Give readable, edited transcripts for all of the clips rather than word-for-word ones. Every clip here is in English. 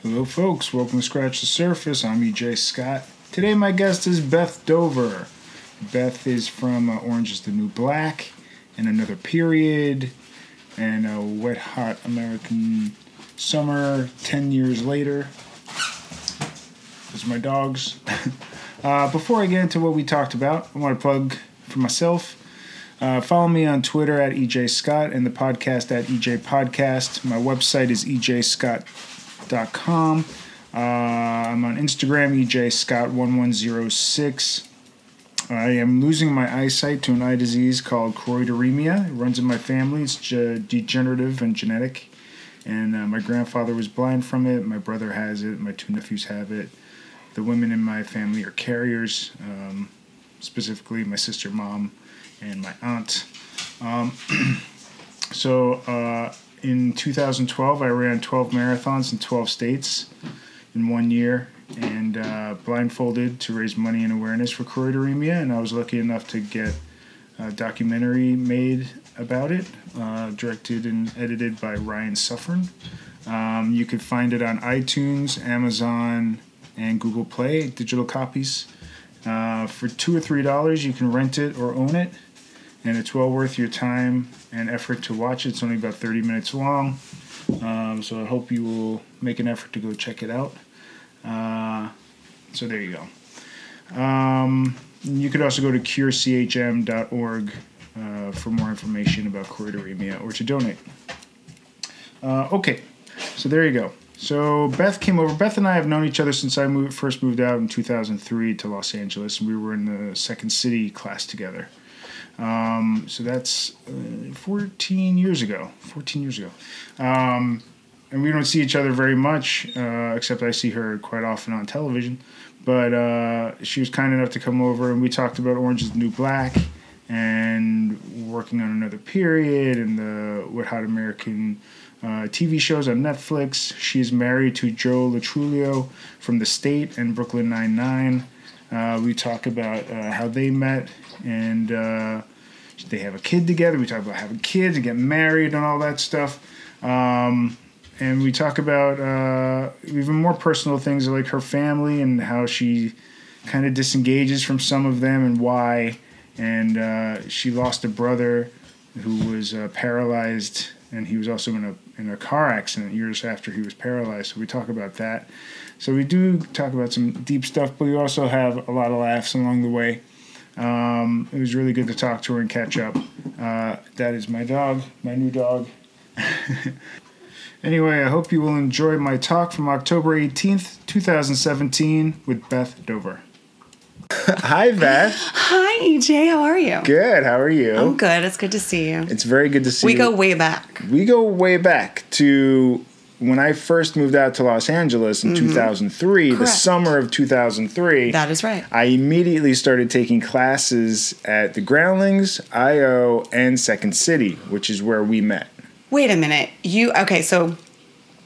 Hello folks, welcome to Scratch the Surface. I'm EJ Scott. Today my guest is Beth Dover. Beth is from Orange is the New Black, and Another Period, and A Wet Hot American Summer, 10 Years Later. Those are my dogs. Before I get into what we talked about, I want to plug for myself. Follow me on Twitter at EJ Scott and the podcast at EJ Podcast. My website is ejscott.com. I'm on Instagram, ejscott1106. I am losing my eyesight to an eye disease called choroideremia. It runs in my family. It's degenerative and genetic. And my grandfather was blind from it. My brother has it. My two nephews have it. The women in my family are carriers, specifically my sister, mom, and my aunt. So in 2012, I ran 12 marathons in 12 states in 1 year, and blindfolded to raise money and awareness for choroideremia. And I was lucky enough to get a documentary made about it, directed and edited by Ryan Suffern. You could find it on iTunes, Amazon, and Google Play, digital copies. For $2 or $3, you can rent it or own it, and it's well worth your time and effort to watch it. It's only about 30 minutes long, so I hope you will make an effort to go check it out. So there you go. You could also go to curechm.org for more information about choroideremia or to donate. Okay, so there you go. So Beth came over. Beth and I have known each other since I first moved out in 2003 to Los Angeles, and we were in the Second City class together. So that's 14 years ago. And we don't see each other very much, except I see her quite often on television. But she was kind enough to come over, and we talked about Orange is the New Black and working on Another Period and the Wet Hot American TV shows on Netflix. She's married to Joe LoTruglio from The State and Brooklyn Nine-Nine. We talk about how they met, and they have a kid together. We talk about having kids and getting married and all that stuff. And we talk about even more personal things like her family and how she kind of disengages from some of them and why. And she lost a brother who was paralyzed, and he was also in a car accident years after he was paralyzed. So we talk about that. So we do talk about some deep stuff, but we also have a lot of laughs along the way. It was really good to talk to her and catch up. That is my dog, my new dog. Anyway, I hope you will enjoy my talk from October 18th, 2017 with Beth Dover. Hi, Beth. Hi, EJ. How are you? Good. How are you? I'm good. It's good to see you. It's very good to see you. We go way back. We go way back to when I first moved out to Los Angeles in 2003, Correct. The summer of 2003. That is right. I immediately started taking classes at the Groundlings, I.O., and Second City, which is where we met. Wait a minute. So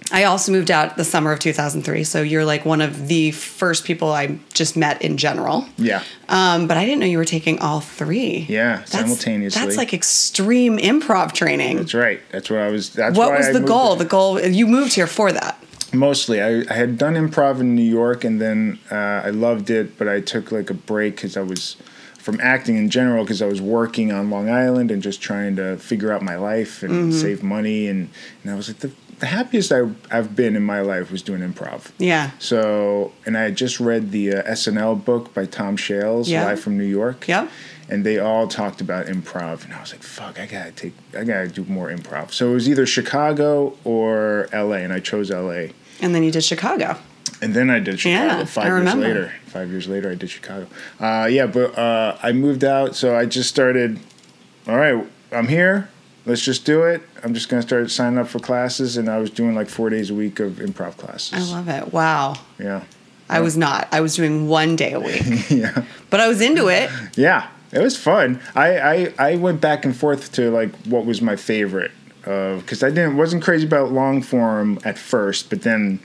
I also moved out the summer of 2003, so you're like one of the first people I just met in general. Yeah. But I didn't know you were taking all three. Yeah, simultaneously. That's like extreme improv training. That's right. That's what I was. What was the goal? The goal, you moved here for that. Mostly. I had done improv in New York, and then I loved it, but I took like a break because I was from acting in general because I was working on Long Island and just trying to figure out my life and save money. And I was like, the happiest I've been in my life was doing improv. Yeah. So, and I had just read the SNL book by Tom Shales, Live from New York. Yep. And they all talked about improv, and I was like, "Fuck, I gotta do more improv." So it was either Chicago or L.A., and I chose L.A. And then you did Chicago. And then I did Chicago. Yeah, 5 I years remember. later. 5 years later, I did Chicago. But I moved out, so I just started. All right, I'm here. Let's just do it. I'm just gonna start signing up for classes, and I was doing like 4 days a week of improv classes. I love it. Wow. Yeah. I was not. I was doing 1 day a week. Yeah. But I was into it. Yeah. It was fun. I went back and forth to like what was my favorite, because I wasn't crazy about long form at first, but then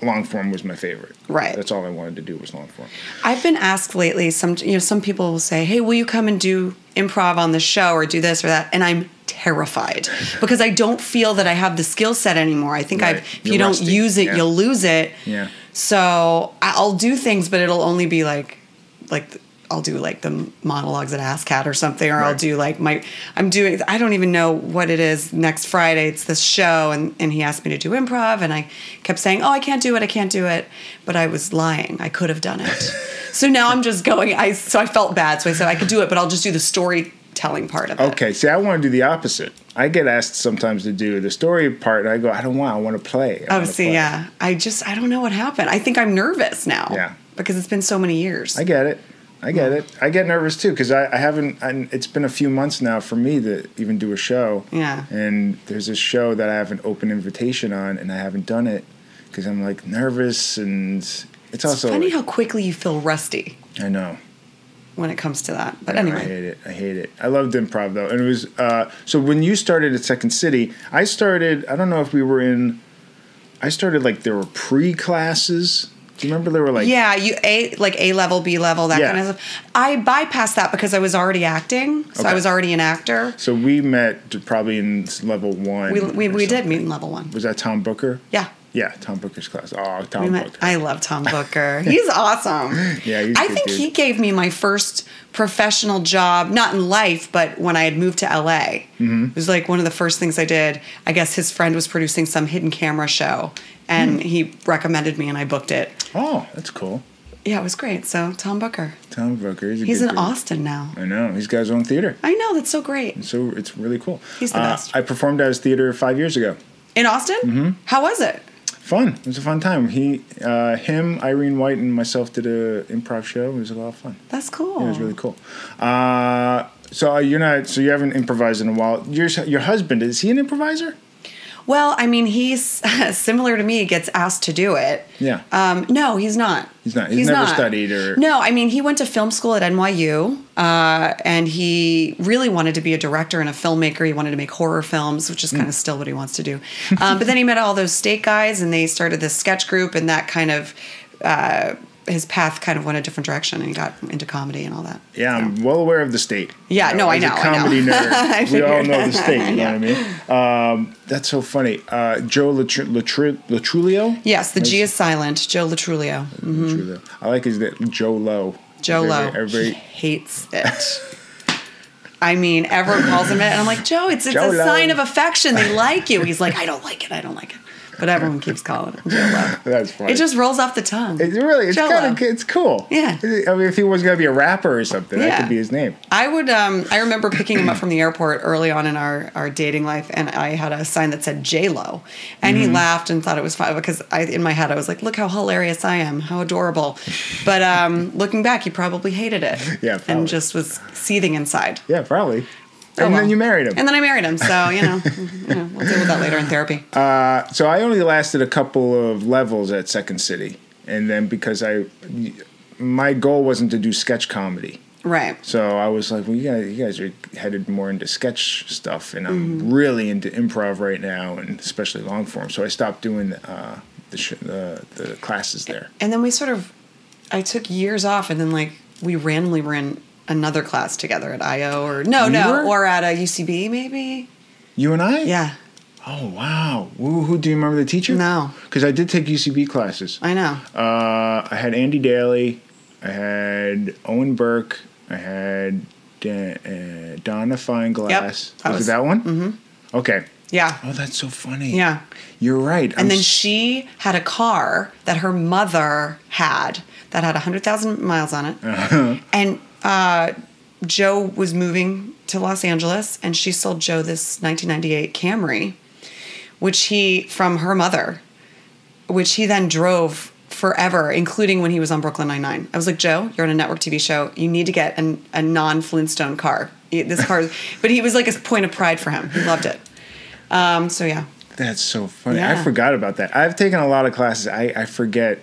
long form was my favorite. Right. That's all I wanted to do was long form. I've been asked lately. Some people will say, "Hey, will you come and do improv on the show or do this or that?" And I'm terrified because I don't feel that I have the skill set anymore. I think Right. if You're you don't rusty. use it, Yeah. you'll lose it. Yeah. So I'll do things, but it'll only be like I'll do like the monologues at ASCAT or something, or I'll Right. do like I don't even know what it is next Friday. It's this show, and he asked me to do improv, and I kept saying, oh, I can't do it. But I was lying. I could have done it. So now I'm just going, so I felt bad. So I said I could do it, but I'll just do the storytelling part of it. Okay, see, I want to do the opposite. I get asked sometimes to do the story part, and I go, I don't want. I want to play. Oh, see, yeah. I don't know what happened. I think I'm nervous now. Yeah. Because it's been so many years. I get it. I get nervous too because I haven't. It's been a few months now for me to even do a show. Yeah. And there's a show that I have an open invitation on, and I haven't done it because I'm like nervous, and it's also funny how quickly you feel rusty I know. when it comes to that. But I anyway. I hate it. I loved improv though, and it was so when you started at Second City, I started. I don't know if we were in. I started like there were pre-classes. Do you remember there were like Yeah, A level, B level, that Yeah. kind of stuff. I bypassed that because I was already acting, so I Okay. was already an actor. So we met probably in level 1. We did meet in level 1. Was that Tom Booker? Yeah. Yeah, Tom Booker's class. Oh, We Tom met. Booker. I love Tom Booker. He's awesome. Yeah, he's a I good think dude. he gave me my first professional job, not in life, but when I had moved to LA. Mm-hmm. It was like one of the first things I did. I guess his friend was producing some hidden camera show, and he recommended me, and I booked it. Oh, that's cool. Yeah, it was great. So Tom Booker. Tom Booker. He's He's good in dude. Austin now. I know. He's got his own theater. I know, that's so great. So it's really cool. He's the best. I performed at his theater 5 years ago. In Austin? Mm-hmm. How was it? Fun. It was a fun time. Him, Irene White, and myself did a improv show. It was a lot of fun. That's cool. Yeah, it was really cool. So you haven't improvised in a while. Your husband, is he an improviser? Well, I mean, he's similar to me, gets asked to do it. Yeah. No, he's not. He's not. He's never studied or... No, I mean, he went to film school at NYU, and he really wanted to be a director and a filmmaker. He wanted to make horror films, which is kind of still what he wants to do. But then he met all those state guys, and they started this sketch group, and that kind of... his path kind of went a different direction, and he got into comedy and all that. Yeah, I'm well aware of the state. Yeah, no, I know. As a comedy nerd, we all know the state, you know what I mean? That's so funny. Joe LoTruglio? Yes, the G is silent. Joe LoTruglio. LoTruglio. I like his name, Joe Lo. Joe Lo. Everybody He hates it. I mean, everyone calls him it, and I'm like, Joe, it's a Joe Lo. sign of affection. They like you. He's like, I don't like it. But everyone keeps calling him Joe Lo. That's funny. It just rolls off the tongue. It's Joe kind Lo. of, it's cool. Yeah. I mean, if he was going to be a rapper or something, that Yeah. could be his name. I remember picking him up from the airport early on in our dating life, and I had a sign that said J-Lo. And he laughed and thought it was fun because in my head I was like, look how hilarious I am, how adorable. But looking back, he probably hated it. Yeah, probably. And just was seething inside. Yeah, probably. Oh, And well. then you married him. And then I married him, so, we'll deal with that later in therapy. So I only lasted a couple of levels at Second City. And then because my goal wasn't to do sketch comedy. Right. So I was like, well, you guys are headed more into sketch stuff, and I'm really into improv right now, and especially long form. So I stopped doing the classes there. And then I took years off, and then we randomly were in another class together at IO or or at a UCB maybe. You and I? Yeah. Oh wow! Who do you remember the teacher? No. Because I did take UCB classes. I know. I had Andy Daly, I had Owen Burke, I had Donna Fineglass. Yep, Was it that one? Mm-hmm. Okay. Yeah. Oh, that's so funny. Yeah. You're right. And then she had a car that her mother had that had 100,000 miles on it. Uh-huh. And Joe was moving to Los Angeles, and she sold Joe this 1998 Camry, from her mother, which he then drove forever, including when he was on Brooklyn Nine-Nine. I was like, Joe, you're on a network TV show. You need to get a non-Flintstone car. This car, but he was like a point of pride for him. He loved it. So yeah. That's so funny. Yeah. I forgot about that. I've taken a lot of classes. I forget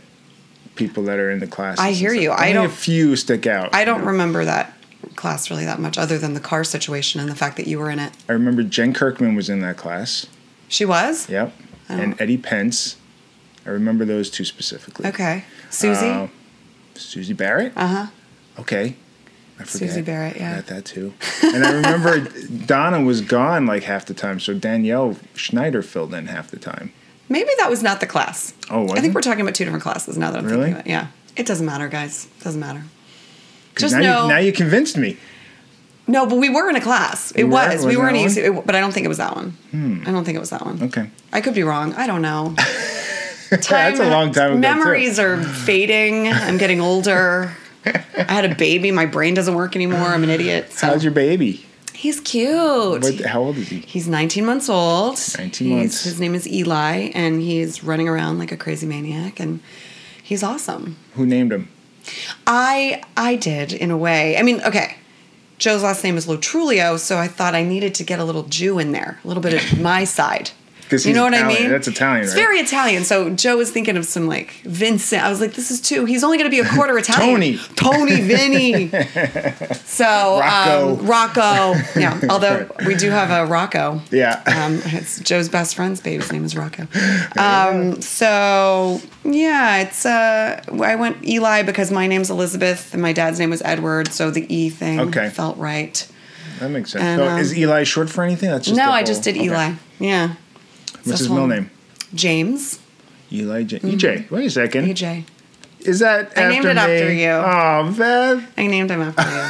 people that are in the classes. I hear you. Only a few stick out. I don't remember that class really that much, other than the car situation and the fact that you were in it. I remember Jen Kirkman was in that class. She was? Yep. And Eddie Pence. I remember those two specifically. Okay. Susie? Susie Barrett? Uh-huh. Okay. I forget. Susie Barrett, yeah. Got that too. And I remember Donna was gone like half the time, so Danielle Schneider filled in half the time. Maybe that was not the class. Oh, I think we're talking about two different classes now that I'm really? thinking about it. Yeah. It doesn't matter, guys. It doesn't matter. Just now you convinced me. No, but we were in a class. We were in a UC, but I don't think it was that one. I don't think it was that one. Okay. I could be wrong. I don't know. That's a long time ago. Memories are fading. I'm getting older. I had a baby. My brain doesn't work anymore. I'm an idiot. So. How's your baby? He's cute. How old is he? He's 19 months old. 19 months. His name is Eli, and he's running around like a crazy maniac, and he's awesome. Who named him? I did, in a way. I mean, okay. Joe's last name is LoTruglio, so I thought I needed to get a little Jew in there, a little bit of my side. You know what I mean? That's Italian, It's right? very Italian. So Joe was thinking of some like Vincent. I was like, this is too. He's only going to be a quarter Italian. Tony, Vinny. So Rocco. Yeah. Although we do have a Rocco. Yeah. It's Joe's best friend's baby's name is Rocco. So yeah, it's I went Eli because my name's Elizabeth and my dad's name was Edward. So the E thing felt right. That makes sense. And, so is Eli short for anything? That's just I just did Eli. Yeah. What's his middle name? James. Eli EJ. Wait a second. EJ. Is that after me? I named it after you. Oh, Beth. I named him after you.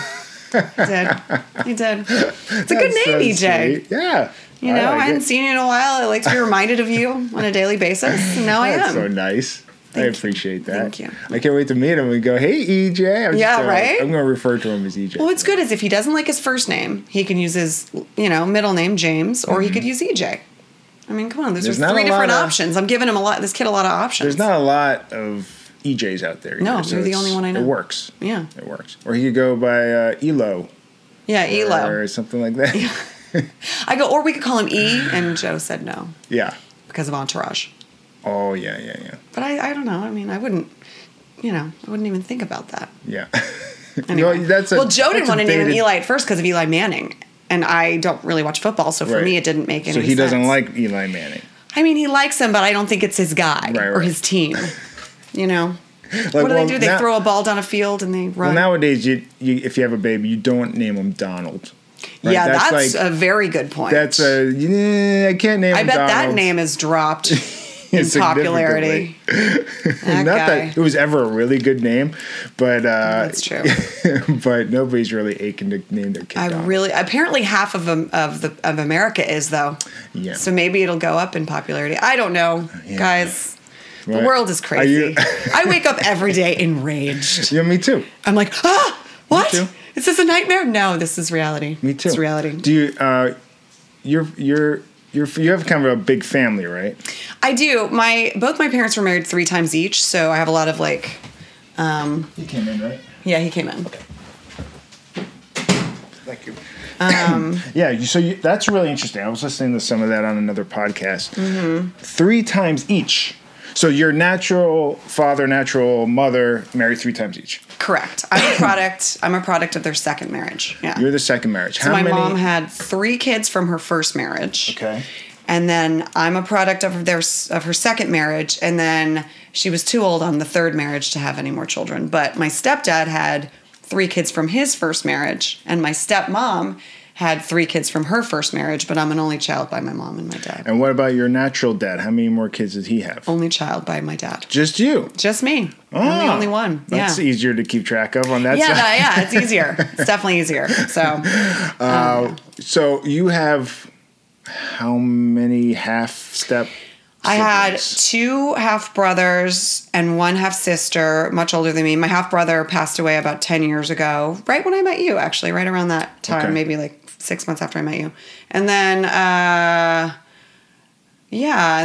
He did. It's a good name, EJ. Sweet. Yeah. You know, I hadn't seen you in a while. I like to be reminded of you on a daily basis, and now I am. That's so nice. I appreciate that. Thank you. I can't wait to meet him and go, hey, EJ. Right? I'm going to refer to him as EJ. Well, what's good is if he doesn't like his first name, he can use his, middle name, James, or he could use EJ. I mean, come on. There's 3 different options. I'm giving him this kid a lot of options. There's not a lot of EJs out there. No, you're the only one I know. It works. Yeah. It works. Or he could go by Elo. Yeah, Elo. Or something like that. Yeah. Or we could call him E, and Joe said no. Yeah. Because of Entourage. Oh, yeah. But I don't know. I mean, I wouldn't even think about that. Yeah. Anyway. Joe didn't want to name him Eli at first because of Eli Manning. And I don't really watch football, so for me it didn't make any sense. So he doesn't like Eli Manning. I mean, he likes him, but I don't think it's his guy or his team. What do they do? They throw a ball down a field and they run? Well, nowadays, if you have a baby, you don't name him Donald. Right? Yeah, that's a very good point. That's I can't name him Donald. I bet that name has dropped in popularity. That it was ever a really good name, but that's true. But nobody's really aching to name their kid. Apparently half of America is though. Yeah. So maybe it'll go up in popularity. I don't know, guys. Right. The world is crazy. I wake up every day enraged. Yeah, me too. I'm like, what? Me too. Is this a nightmare? No, this is reality. Me too. It's reality. Do you you have kind of a big family, right? I do. Both my parents were married 3 times each, so I have a lot of like. He came in, right? Yeah, he came in. Okay. Thank you. That's really interesting. I was listening to some of that on another podcast. Mm-hmm. 3 times each. So your natural father, natural mother married 3 times each. Correct. I'm a product of their second marriage. Yeah. You're the second marriage. So my mom had 3 kids from her first marriage. Okay. And then I'm a product of her second marriage, and then she was too old on the third marriage to have any more children. But my stepdad had 3 kids from his first marriage, and my stepmom had 3 kids from her first marriage, but I'm an only child by my mom and my dad. And what about your natural dad? How many more kids did he have? Only child by my dad. Just you? Just me. I'm the only one. That's easier to keep track of on that side. Yeah, it's easier. It's definitely easier. So, so you have how many half-step I had 2 half-brothers and 1 half-sister, much older than me. My half-brother passed away about 10 years ago, right when I met you, actually, right around that time, maybe like 6 months after I met you. And then, and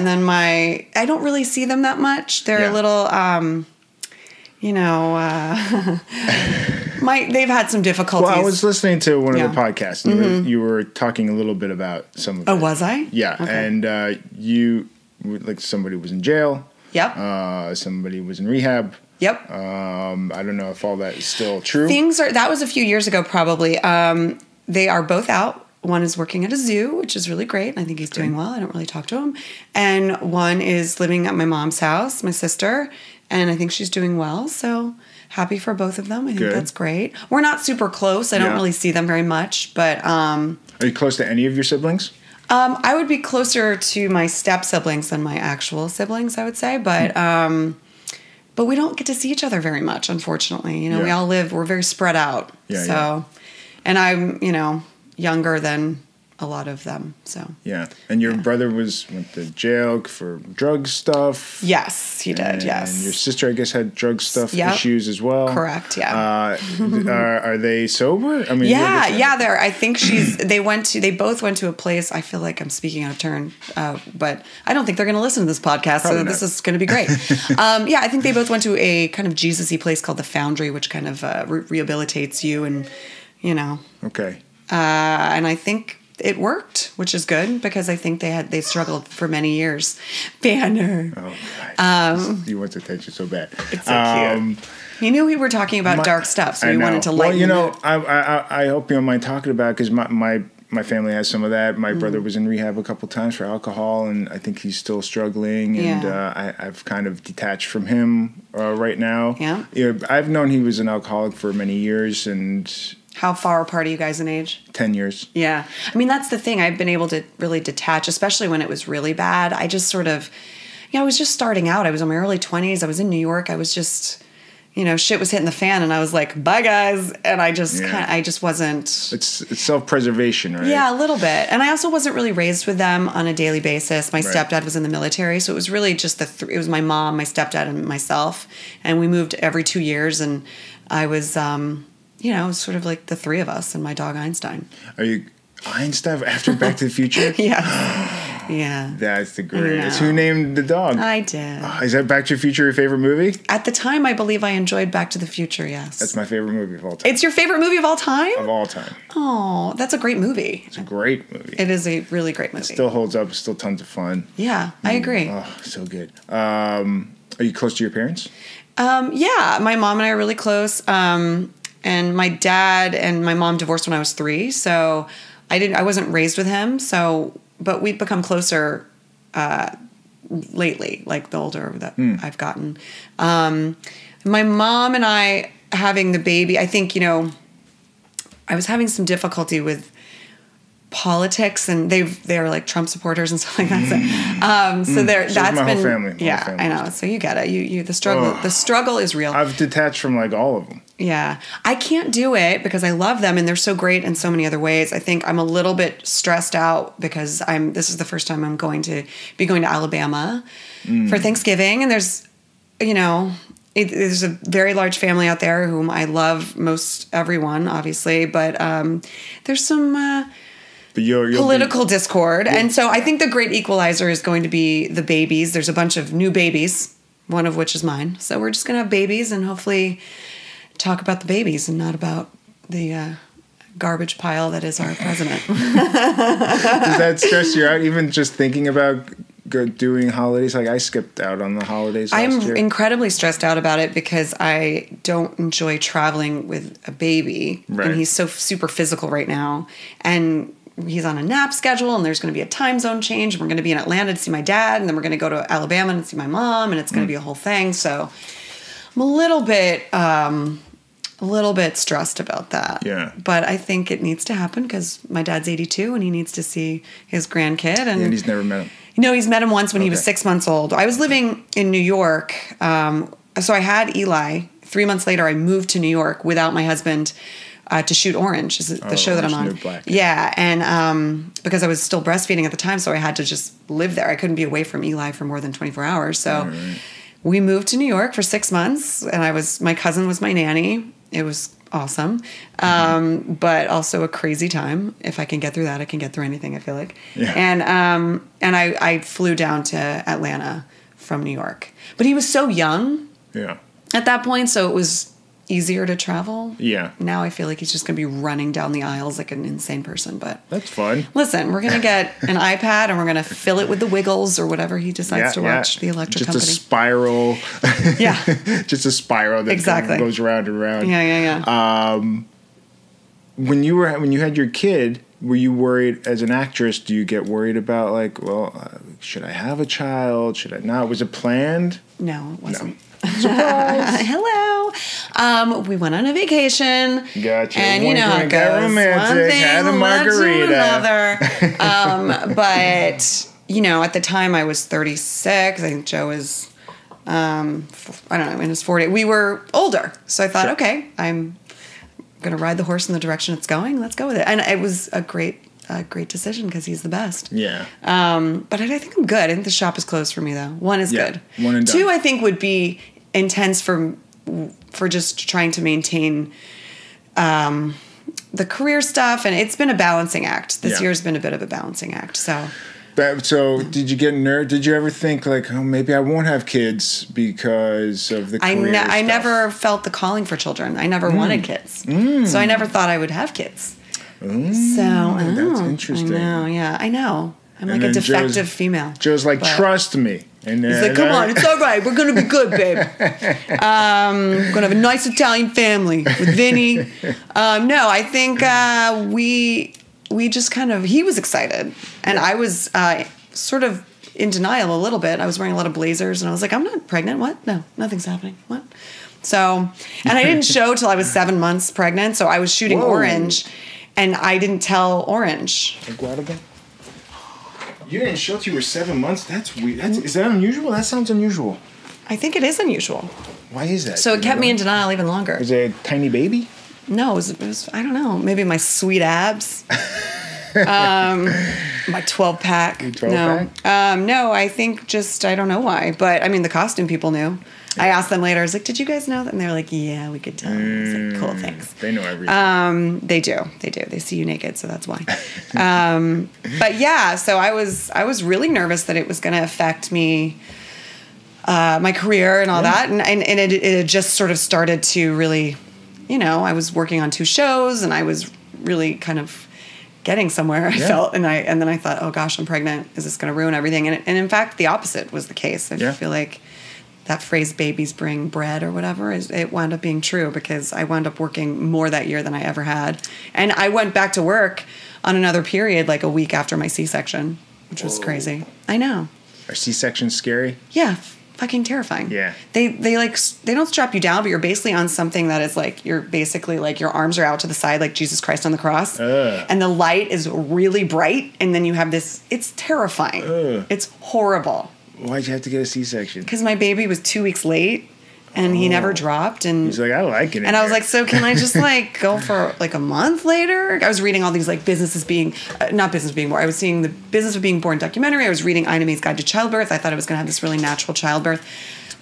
then I don't really see them that much. They're a little, they've had some difficulties. Well, I was listening to one of the podcasts, and you were talking a little bit about some of it. Oh, was I? Yeah, okay. And you, like somebody was in jail. Yep. Somebody was in rehab. Yep. I don't know if all that is still true. That was a few years ago, probably. They are both out. One is working at a zoo, which is really great. I think he's doing well. I don't really talk to him. And one is living at my mom's house, my sister, and I think she's doing well. So happy for both of them. I think Good. that's great. We're not super close. I don't really see them very much, but Are you close to any of your siblings? I would be closer to my step siblings than my actual siblings, I would say, but we don't get to see each other very much, unfortunately. You know, we all we're very spread out. Yeah, so, and I'm, you know, younger than a lot of them. So yeah, and your brother went to jail for drug stuff. Yes, he did. Yes, and your sister, I guess, had drug stuff issues as well. Correct. Yeah. Are they sober? I mean, yeah. They're. I think They both went to a place. I feel like I'm speaking out of turn, but I don't think they're going to listen to this podcast. Probably so not. This is going to be great. Yeah, I think they both went to a kind of Jesus-y place called the Foundry, which kind of rehabilitates you, and you know. Okay. And I think it worked, which is good because I think they struggled for many years. Banner. Oh God. You want attention so bad. It's so cute. He knew we were talking about dark stuff, so he wanted to lighten. Well, you know, I hope you don't mind talking about it because my family has some of that. My brother was in rehab a couple times for alcohol, and I think he's still struggling. And I've kind of detached from him right now. Yeah. I've known he was an alcoholic for many years, and. How far apart are you guys in age? 10 years. Yeah. I mean, that's the thing. I've been able to really detach, especially when it was really bad. I just sort of, I was just starting out. I was in my early 20s. I was in New York. I was just, shit was hitting the fan, and I was like, bye, guys. And I just I just wasn't. It's self-preservation, right? Yeah, a little bit. And I also wasn't really raised with them on a daily basis. My stepdad was in the military, so it was really just it was my mom, my stepdad, and myself. And we moved every 2 years, and I was... it was sort of like the three of us and my dog Einstein. Are you Einstein after Back to the Future? Yeah. Yeah. That's the greatest. Who named the dog? I did. Is that Back to the Future your favorite movie? At the time, I believe I enjoyed Back to the Future, yes. That's my favorite movie of all time. It's your favorite movie of all time? Of all time. Oh, that's a great movie. It's a great movie. It is a really great movie. It still holds up. It's still tons of fun. Yeah, I agree. Oh, so good. Are you close to your parents? Yeah, my mom and I are really close. And my dad and my mom divorced when I was 3, so I wasn't raised with him. So, but we've become closer lately, like the older that I've gotten. My mom and I having the baby, I think I was having some difficulty with politics, and they're like Trump supporters and stuff like that. So that's my been whole family. Yeah, I know. So you get it. You the struggle. The struggle is real. I've detached from like all of them. Yeah, I can't do it because I love them and they're so great in so many other ways. I think I'm a little bit stressed out because this is the first time I'm going to Alabama for Thanksgiving, and there's there's a very large family out there whom I love, most everyone obviously, but there's some political discord. And so I think the great equalizer is going to be the babies. There's a bunch of new babies, one of which is mine. So we're just going to have babies and hopefully talk about the babies and not about the garbage pile that is our president. Does that stress you out, even just thinking about doing holidays? Like I skipped out on the holidays last year. I'm incredibly stressed out about it because I don't enjoy traveling with a baby. Right. And he's so super physical right now. And he's on a nap schedule, and there's going to be a time zone change. We're going to be in Atlanta to see my dad, and then we're going to go to Alabama and see my mom, and it's going to be a whole thing. So I'm a little bit stressed about that. Yeah. But I think it needs to happen because my dad's 82 and he needs to see his grandkid. And he's never met him. He's met him once when he was 6 months old. I was living in New York. So I had Eli. 3 months later, I moved to New York without my husband to shoot Orange, is the show that I'm on. Black. Yeah. And because I was still breastfeeding at the time, so I had to just live there. I couldn't be away from Eli for more than 24 hours. So we moved to New York for 6 months, and my cousin was my nanny. It was awesome, but also a crazy time. If I can get through that, I can get through anything, I feel like. Yeah. And I flew down to Atlanta from New York. But he was so young at that point, so it was easier to travel. Yeah. Now I feel like he's just going to be running down the aisles like an insane person. But that's fun. Listen, we're going to get an iPad and we're going to fill it with the Wiggles or whatever he decides to watch. The Electric Company. Just a spiral. Yeah. Just a spiral that goes round and round. Yeah. When you had your kid, were you worried as an actress? Do you get worried about like, well, should I have a child? Should I not? Was it planned? No, it wasn't. No. Surprise! Hello. We went on a vacation. Gotcha. And you know how it goes. Romantic, One thing had a led to margarita. another. But you know, at the time I was 36. I think Joe was, I don't know, in his 40s. We were older, so I thought, okay, I'm gonna ride the horse in the direction it's going. Let's go with it. And it was a great decision because he's the best. Yeah. But I think I'm good. I think the shop is closed for me though. One is good. One and done. 2, I think, would be intense for just trying to maintain the career stuff, and it's been a balancing act. This year's been a bit of a balancing act. So did you get Did you ever think like, oh, maybe I won't have kids because of the career stuff? I never felt the calling for children. I never wanted kids, so I never thought I would have kids. That's interesting. I know. I'm like a defective female. Joe's like, trust me. And he's like, come on, it's all right. We're going to be good, babe. We're going to have a nice Italian family with Vinny. No, I think we just kind of, he was excited. And I was sort of in denial a little bit. I was wearing a lot of blazers and I was like, I'm not pregnant. What? No, nothing's happening. What? So, and I didn't show till I was 7 months pregnant. So I was shooting Orange and I didn't tell Orange. You didn't show till you were 7 months? That's weird. Is that unusual? That sounds unusual. I think it is unusual. Why is that? So it kept me in denial even longer. Was it a tiny baby? No, it was I don't know, maybe my sweet abs. My 12-pack. Your 12-pack? No, I think just, I don't know why. But, I mean, the costume people knew. I asked them later. I was like, did you guys know that? And they're like, yeah, we could tell. I was like, cool, thanks. They know everything. They do. They see you naked, so that's why. But, yeah, so I was really nervous that it was going to affect me, my career and all that. And it had just sort of started to really, you know, I was working on 2 shows, and I was really kind of getting somewhere, I felt. And then I thought, oh, gosh, I'm pregnant. Is this going to ruin everything? And in fact, the opposite was the case. I feel like that phrase, babies bring bread or whatever, it wound up being true because I wound up working more that year than I ever had. And I went back to work on another period like a week after my C-section, which was crazy. I know. Are C-sections scary? Yeah, fucking terrifying. Yeah. They don't strap you down, but you're basically on something that is like, you're basically like your arms are out to the side like Jesus Christ on the cross. And the light is really bright. And then you have this, it's terrifying. It's horrible. Why'd you have to get a C-section? Because my baby was 2 weeks late, and he never dropped. And he's like, I like it. And I was like, so can I just like go for like a month later? I was reading all these like businesses being, not business being born. I was seeing the Business of Being Born documentary. I was reading Ina May's Guide to Childbirth. I thought I was going to have this really natural childbirth,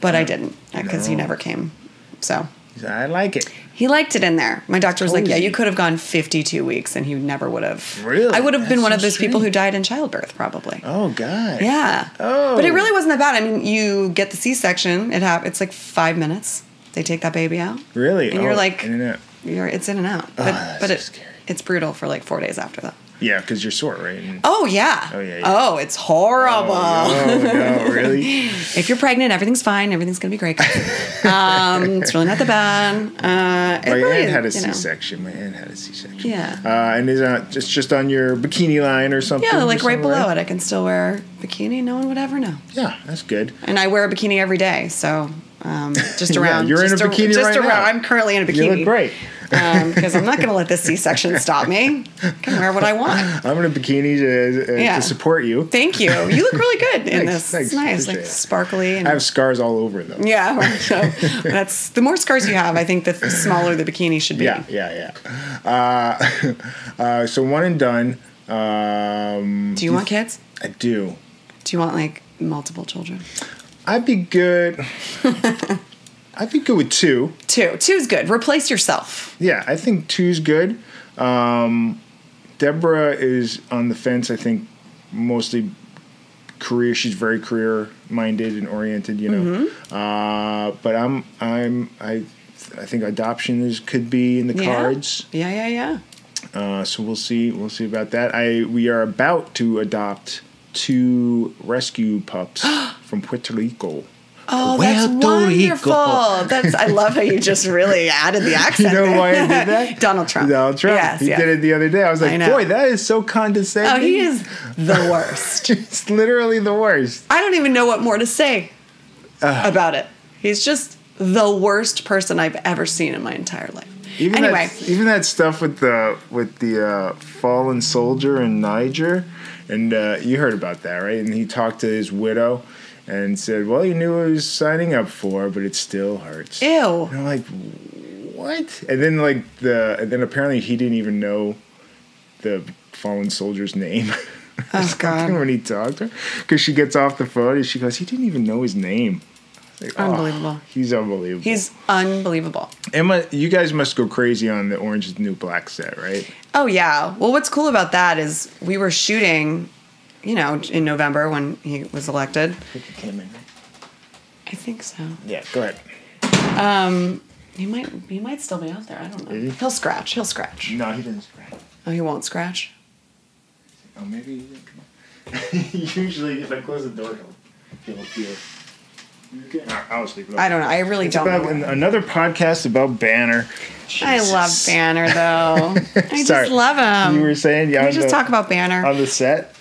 but I didn't because he never came. So I like it. He liked it in there. My doctor was like, yeah, you could have gone 52 weeks and he never would have. Really? I would have been one of those people who died in childbirth, probably. Oh, God. Yeah. Oh. But it really wasn't that bad. I mean, you get the C-section. It's like 5 minutes. They take that baby out. Really? And you're like, in and out. It's in and out. But it's brutal for like 4 days after that. Yeah, because you're sore, right? Oh, yeah. Oh, it's horrible. Oh, no, really? If you're pregnant, everything's fine. Everything's going to be great. It's really not that bad. My aunt had a C-section. Yeah. And it's just on your bikini line or something? Yeah, like right below it. I can still wear a bikini. No one would ever know. Yeah, that's good. And I wear a bikini every day, so just around. You're in a bikini right now. I'm currently in a bikini. You look great. Because I'm not going to let this C-section stop me. I can wear what I want. I'm in a bikini to support you. Thank you. You look really good in this. Thanks. It's nice, like sparkly. And I have scars all over though. Yeah, so that's the more scars you have, I think the smaller the bikini should be. Yeah. So one and done. Do you want kids? I do. Do you want like multiple children? I'd be good. I'd be good with 2. 2's good. Replace yourself. Yeah, I think 2's good. Deborah is on the fence. I think mostly career. She's very career minded and oriented. You know, but I think adoption could be in the cards. Yeah. So we'll see. We'll see about that. We are about to adopt 2 rescue pups from Puerto Rico. Oh, that's wonderful. I love how you just really added the accent. You know why I did that? Donald Trump. Yes, he did it the other day. I was like, boy, that is so condescending. Oh, he is the worst. It's literally the worst. I don't even know what more to say about it. He's just the worst person I've ever seen in my entire life. Even that stuff with the fallen soldier in Niger, and you heard about that, right? And he talked to his widow and said, well, you knew what he was signing up for, but it still hurts. Ew. And I'm like, what? And then apparently he didn't even know the fallen soldier's name. Oh, God. When he talked to her. Because she gets off the phone and she goes, he didn't even know his name. Like, unbelievable. He's unbelievable. He's unbelievable. Emma, you guys must go crazy on the Orange is the New Black set, right? Oh, yeah. Well, what's cool about that is we were shooting... in November when he was elected. I think he came in. I think so. Yeah, go ahead. He might still be out there. I don't know. Is he? He'll scratch. No, he didn't scratch. Oh, he won't scratch? Oh, maybe he didn't. Usually, if I close the door, he'll appear. Okay. I'll sleep it up. I don't know. I really don't know. Another podcast about Banner. Jesus. I love Banner, though. I just love him. You were saying, yeah. We just talk about Banner on the set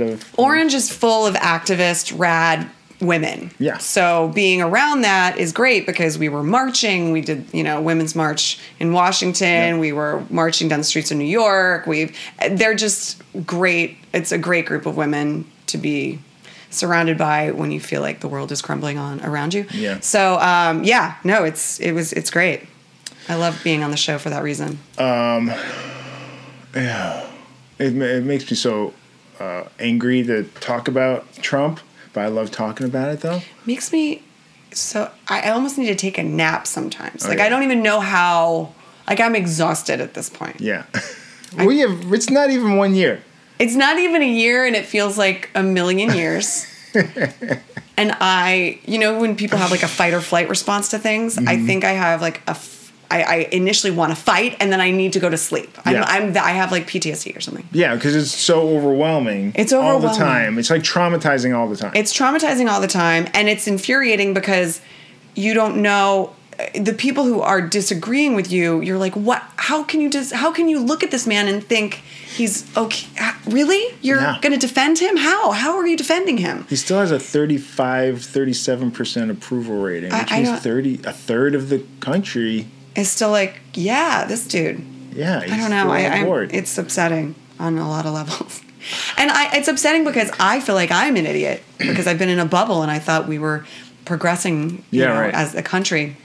of Orange is full of activist, rad women. Yeah. So being around that is great because we were marching. We did, Women's March in Washington. Yeah. We were marching down the streets of New York. They're just great. It's a great group of women to be surrounded by when you feel like the world is crumbling around you. Yeah. So it's great. I love being on the show for that reason. Yeah, it makes me so angry to talk about Trump, but I love talking about it though. Makes me so I almost need to take a nap sometimes. Oh, yeah. I don't even know how. I'm exhausted at this point. Yeah. It's not even 1 year. It's not even a year, and it feels like a million years. And when people have a fight or flight response to things, mm-hmm. I think I have I initially want to fight, and then I need to go to sleep. Yeah. I have PTSD or something. Yeah, because it's so overwhelming. It's overwhelming all the time. It's traumatizing all the time. It's traumatizing all the time, and it's infuriating because you don't know. The people who are disagreeing with you, you're like, what? How can you look at this man and think he's okay? Really? You're going to defend him? How? How are you defending him? He still has a 37% approval rating, which means a third of the country is still this dude. Yeah, I don't know. It's upsetting on a lot of levels. And it's upsetting because I feel like I'm an idiot because I've been in a bubble and I thought we were progressing as a country.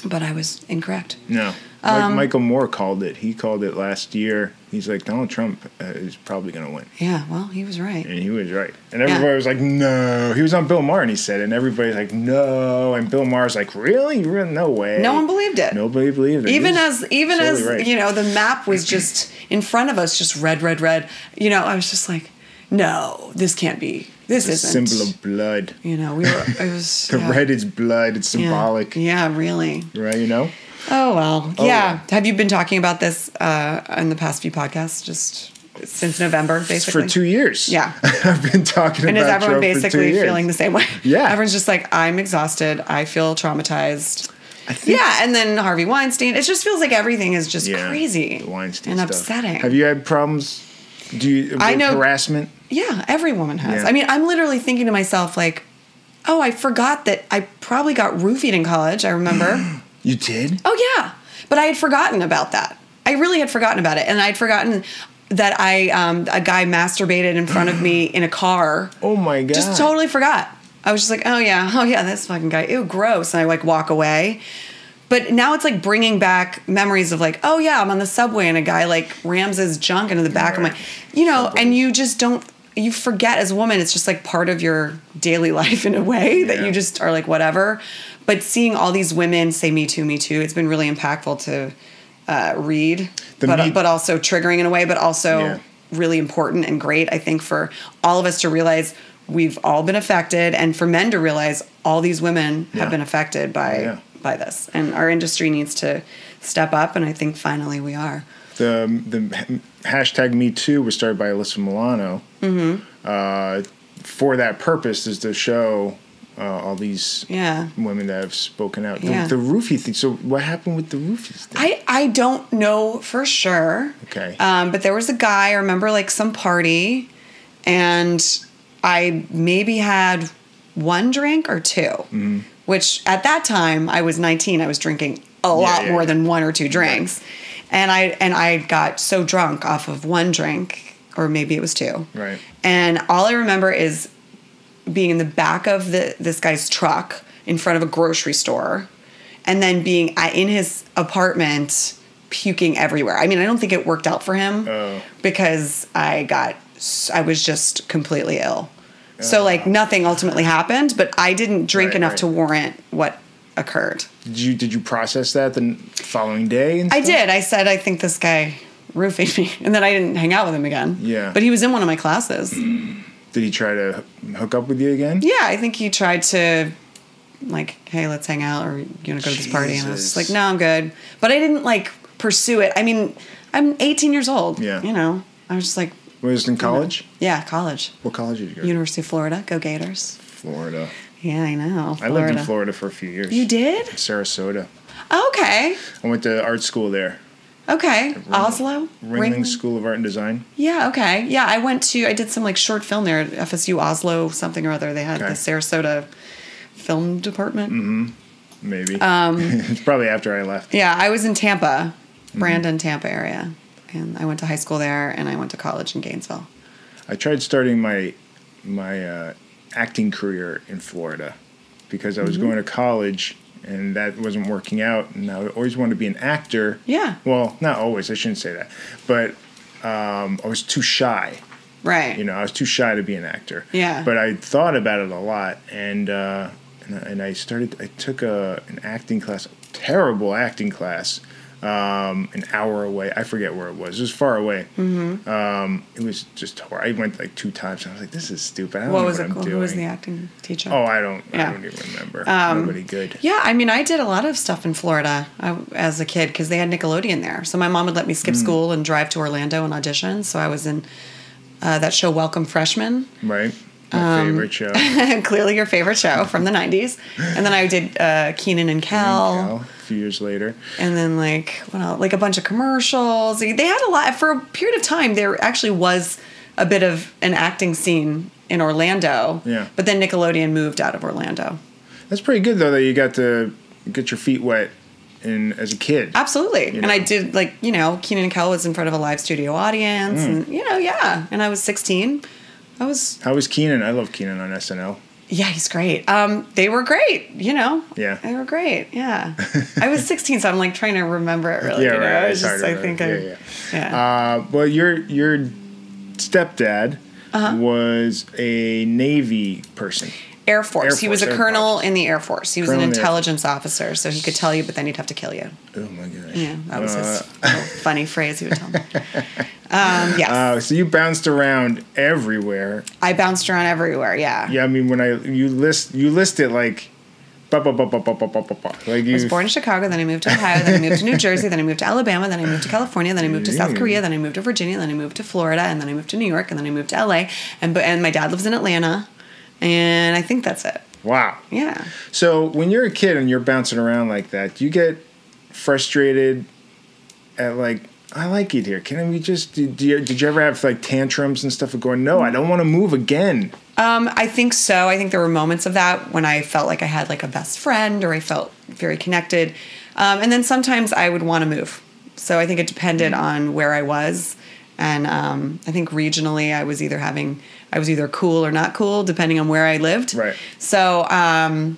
But I was incorrect. No. Michael Moore called it. He called it last year. He's like, Donald Trump is probably going to win. Yeah, well, he was right. And he was right. And everybody was like, no. He was on Bill Maher and he said it. And everybody's like, no. And Bill Maher's like, really? No way. No one believed it. Nobody believed it. Even as right. The map was just in front of us, just red, red, red. I was just like, no, this can't be. This isn't. Symbol of blood. It was. The red is blood. It's symbolic. Yeah, really. Right, Oh, well. Yeah. Have you been talking about this in the past few podcasts, just since November, basically? For 2 years. Yeah. I've been talking about it. And is everyone basically feeling the same way? Yeah. Everyone's just like, I'm exhausted. I feel traumatized. And then Harvey Weinstein. It just feels like everything is just crazy. The Weinstein and stuff. Upsetting. Have you had problems? I know harassment? Yeah, every woman has. Yeah. I mean, I'm literally thinking to myself, I forgot that I probably got roofied in college. I remember. You did? Oh, yeah. But I had forgotten about that. I really had forgotten about it. And I'd forgotten that a guy masturbated in front of me in a car. Oh, my God. Just totally forgot. I was just like, oh, yeah, this fucking guy. Ew, gross. And I, walk away. But now it's bringing back memories of oh yeah, I'm on the subway and a guy rams his junk into the back of my, and you just don't, you forget as a woman, it's just part of your daily life in a way that you just are whatever. But seeing all these women say me too, it's been really impactful to read, but also triggering in a way, but also really important and great, I think, for all of us to realize we've all been affected and for men to realize all these women have been affected by this, and our industry needs to step up, and I think finally we are. The hashtag Me Too was started by Alyssa Milano. Mm-hmm. For that purpose, is to show all these Yeah. women that have spoken out. Yeah. The roofie thing. So what happened with the roofies thing? I don't know for sure. Okay. But there was a guy, I remember like some party, and I maybe had one drink or two, which at that time I was 19. I was drinking a lot more than one or two drinks. Right. And I got so drunk off of one drink, or maybe it was two. Right. And all I remember is being in the back of this guy's truck in front of a grocery store, and then being in his apartment puking everywhere. I mean, I don't think it worked out for him because I was just completely ill. So like nothing ultimately happened, but I didn't drink enough to warrant what occurred. Did you process that the following day? And I did. I said, I think this guy roofied me, and then I didn't hang out with him again. Yeah. But he was in one of my classes. Did he try to hook up with you again? Yeah, I think he tried to, like, hey, let's hang out, or you want to go to this party? And I was just like, no, I'm good. But I didn't, like, pursue it. I mean, I'm 18 years old. Yeah. You know, I was just like. Was it in college? Yeah, college. What college did you go to? University of Florida. Go Gators. Florida. Yeah, I know. I lived in Florida for a few years. You did? Sarasota. Okay. I went to art school there. Okay. Oslo? Ringling School of Art and Design. Yeah, okay. Yeah, I did some like short film there at FSU Oslo something or other. They had the Sarasota film department. Mm-hmm. Maybe. It's probably after I left. Yeah, I was in Tampa, Brandon, Tampa area. And I went to high school there, and I went to college in Gainesville. I tried starting my acting career in Florida because I was going to college, and that wasn't working out. And I always wanted to be an actor. Yeah. Well, not always. I shouldn't say that. But I was too shy. Right. You know, I was too shy to be an actor. Yeah. But I thought about it a lot, and I took an acting class, a terrible acting class, an hour away. I forget where it was. It was far away. Mm-hmm. It was just horrible. I went like 2 times. And I was like, this is stupid. I don't know what I'm doing. Who was the acting teacher? Oh, I don't even remember. Nobody good. Yeah, I mean, I did a lot of stuff in Florida as a kid because they had Nickelodeon there. So my mom would let me skip school and drive to Orlando and audition. So I was in that show, Welcome Freshmen. Right. My favorite show. Clearly your favorite show from the 90s. And then I did Kenan and Kel. A few years later. And then like a bunch of commercials. They had a lot. For a period of time, there actually was a bit of an acting scene in Orlando. Yeah. But then Nickelodeon moved out of Orlando. That's pretty good, though, that you got to get your feet wet as a kid. Absolutely. And I did, Kenan and Kel was in front of a live studio audience. And, yeah. And I was 16. How was Kenan? I love Kenan on SNL. Yeah, he's great. They were great, Yeah. They were great, yeah. I was 16, so I'm like trying to remember it really. Yeah, right. It's just, I think well, your stepdad was a Navy person. Air Force. He was a colonel Force. In the Air Force. He was an intelligence officer, so he could tell you, but then he'd have to kill you. Oh, my gosh. Yeah, that was his little funny phrase he would tell me. Yes. So you bounced around everywhere. I bounced around everywhere, yeah. Yeah, I mean, when you list it like... Like I was born in Chicago, then I moved to Ohio, then I moved to New Jersey, then I moved to Alabama, then I moved to California, then I moved to South Korea, then I moved to Virginia, then I moved to Florida, and then I moved to New York, and then I moved to LA, and my dad lives in Atlanta. And I think that's it. Wow. Yeah. So when you're a kid and you're bouncing around like that, do you get frustrated at like, I like it here. Can we just, did you ever have like tantrums and stuff of going, no, I don't want to move again? I think so. I think there were moments of that when I felt like I had like a best friend or I felt very connected. And then sometimes I would want to move. So I think it depended on where I was. And I think regionally I was either cool or not cool, depending on where I lived. Right. So, and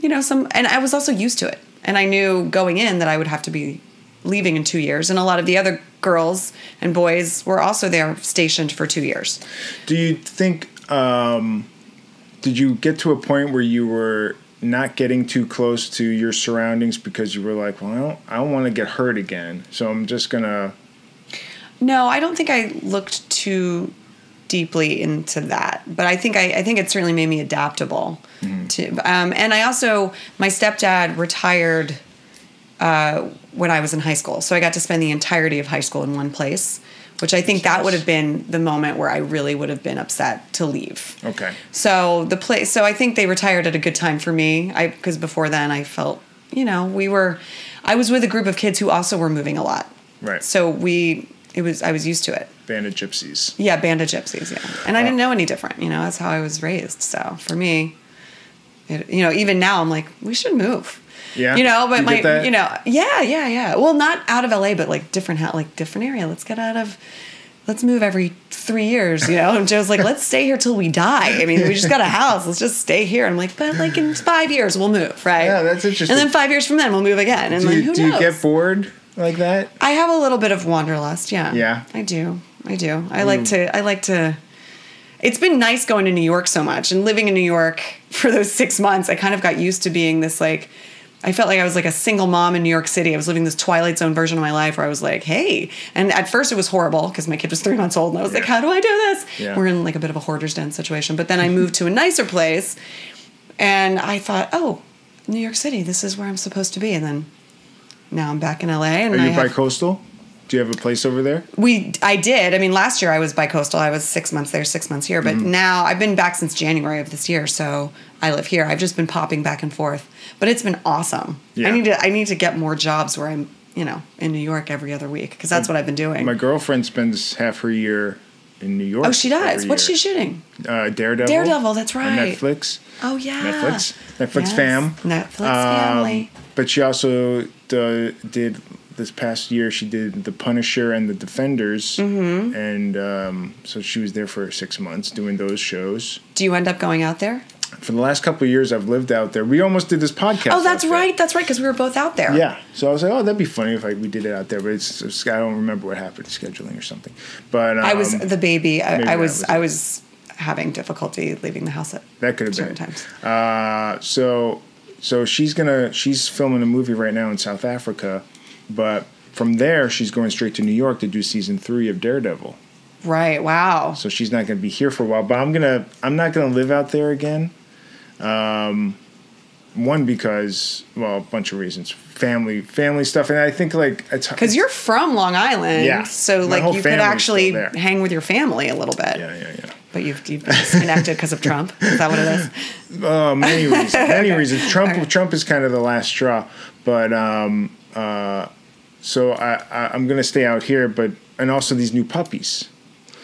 I was also used to it. And I knew going in that I would have to be leaving in 2 years. And a lot of the other girls and boys were also there stationed for 2 years. Do you think, did you get to a point where you were not getting too close to your surroundings because you were like, well, I don't want to get hurt again, so I'm just going to... No, I don't think I looked too deeply into that, but I think it certainly made me adaptable. Mm-hmm. And I also, my stepdad retired when I was in high school, so I got to spend the entirety of high school in one place, which I think that would have been the moment where I really would have been upset to leave. Okay. So I think they retired at a good time for me. Because before then I felt, I was with a group of kids who also were moving a lot. Right. So I was used to it. Band of gypsies. Yeah, band of gypsies, yeah. And I didn't know any different, that's how I was raised. So for me, even now I'm like, we should move. Yeah. But you get that? Yeah. Well, not out of LA, but like different area. Let's move every 3 years, And Joe's like, let's stay here till we die. I mean, we just got a house. Let's just stay here. And I'm like, but like in 5 years we'll move, right? Yeah, that's interesting. And then 5 years from then we'll move again. And who knows? Do you get bored like that? I have a little bit of wanderlust, yeah. Yeah. I do. I like to. It's been nice going to New York so much and living in New York for those 6 months. I kind of got used to being this I felt like I was like a single mom in New York City. I was living this Twilight Zone version of my life where I was like, hey. And at first it was horrible because my kid was 3 months old and I was like, how do I do this? Yeah. We're in like a bit of a hoarder's den situation. But then I moved to a nicer place and I thought, oh, New York City, this is where I'm supposed to be. And then now I'm back in LA. And Are you bi-coastal? Do you have a place over there? I did. I mean, last year I was bi-coastal. I was 6 months there, 6 months here. But now I've been back since January of this year, so I live here. I've just been popping back and forth. But it's been awesome. Yeah. I need to get more jobs where I'm, in New York every other week because that's what I've been doing. My girlfriend spends half her year in New York. Oh, she does? What's she shooting? Daredevil. Daredevil, that's right. On Netflix. Oh, yeah. Netflix yes. fam. Netflix family. But she also did... This past year, she did The Punisher and The Defenders, and so she was there for 6 months doing those shows. Do you end up going out there? For the last couple of years, I've lived out there. We almost did this podcast. Oh, that's right. That's right, because we were both out there. Yeah. So I was like, oh, that'd be funny if we did it out there. But it's I don't remember what happened, scheduling or something. But I was the baby. I was having difficulty leaving the house at certain times. So she's filming a movie right now in South Africa. But from there, she's going straight to New York to do season 3 of Daredevil. Right. Wow. So she's not going to be here for a while. But I'm not going to live out there again. One, because, well, a bunch of reasons. Family stuff. And I think, because you're from Long Island. Yeah. So, you could actually hang with your family a little bit. Yeah. But you've been disconnected because of Trump? Is that what it is? Many reasons. Many reasons. Trump is kind of the last straw. But, so I'm going to stay out here, and also these new puppies.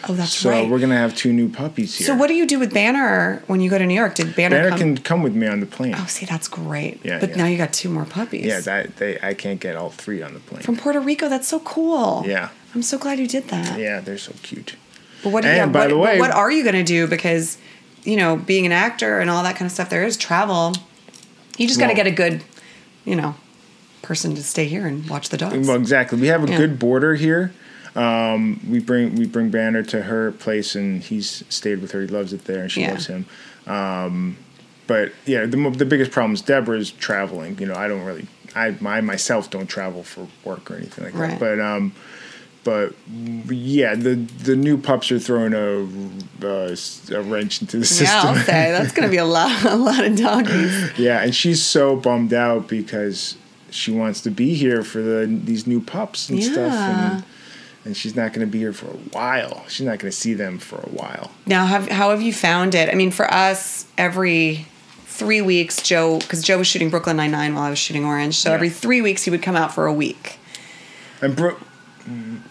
Oh, that's right. So we're going to have 2 new puppies here. So what do you do with Banner when you go to New York? Did Banner can come with me on the plane. Oh, see, that's great. Yeah, but now you got 2 more puppies. Yeah, I can't get all 3 on the plane. From Puerto Rico, that's so cool. Yeah. I'm so glad you did that. Yeah, they're so cute. But what are you going to do? Because, being an actor and all that kind of stuff, there is travel. You just got to get a good, person to stay here and watch the dogs. Well, exactly. We have a good boarder here. We bring Banner to her place, and he's stayed with her. He loves it there, and she loves him. But yeah, the biggest problem is Deborah's traveling. I myself don't travel for work or anything like that. But yeah, the new pups are throwing a wrench into the system. Yeah, I'll say that's going to be a lot of doggies. Yeah, and she's so bummed out because she wants to be here for these new pups and stuff, and she's not going to be here for a while. She's not going to see them for a while. Now, how have you found it? I mean, for us, every 3 weeks, because Joe was shooting Brooklyn Nine-Nine while I was shooting Orange, so every 3 weeks he would come out for a week. And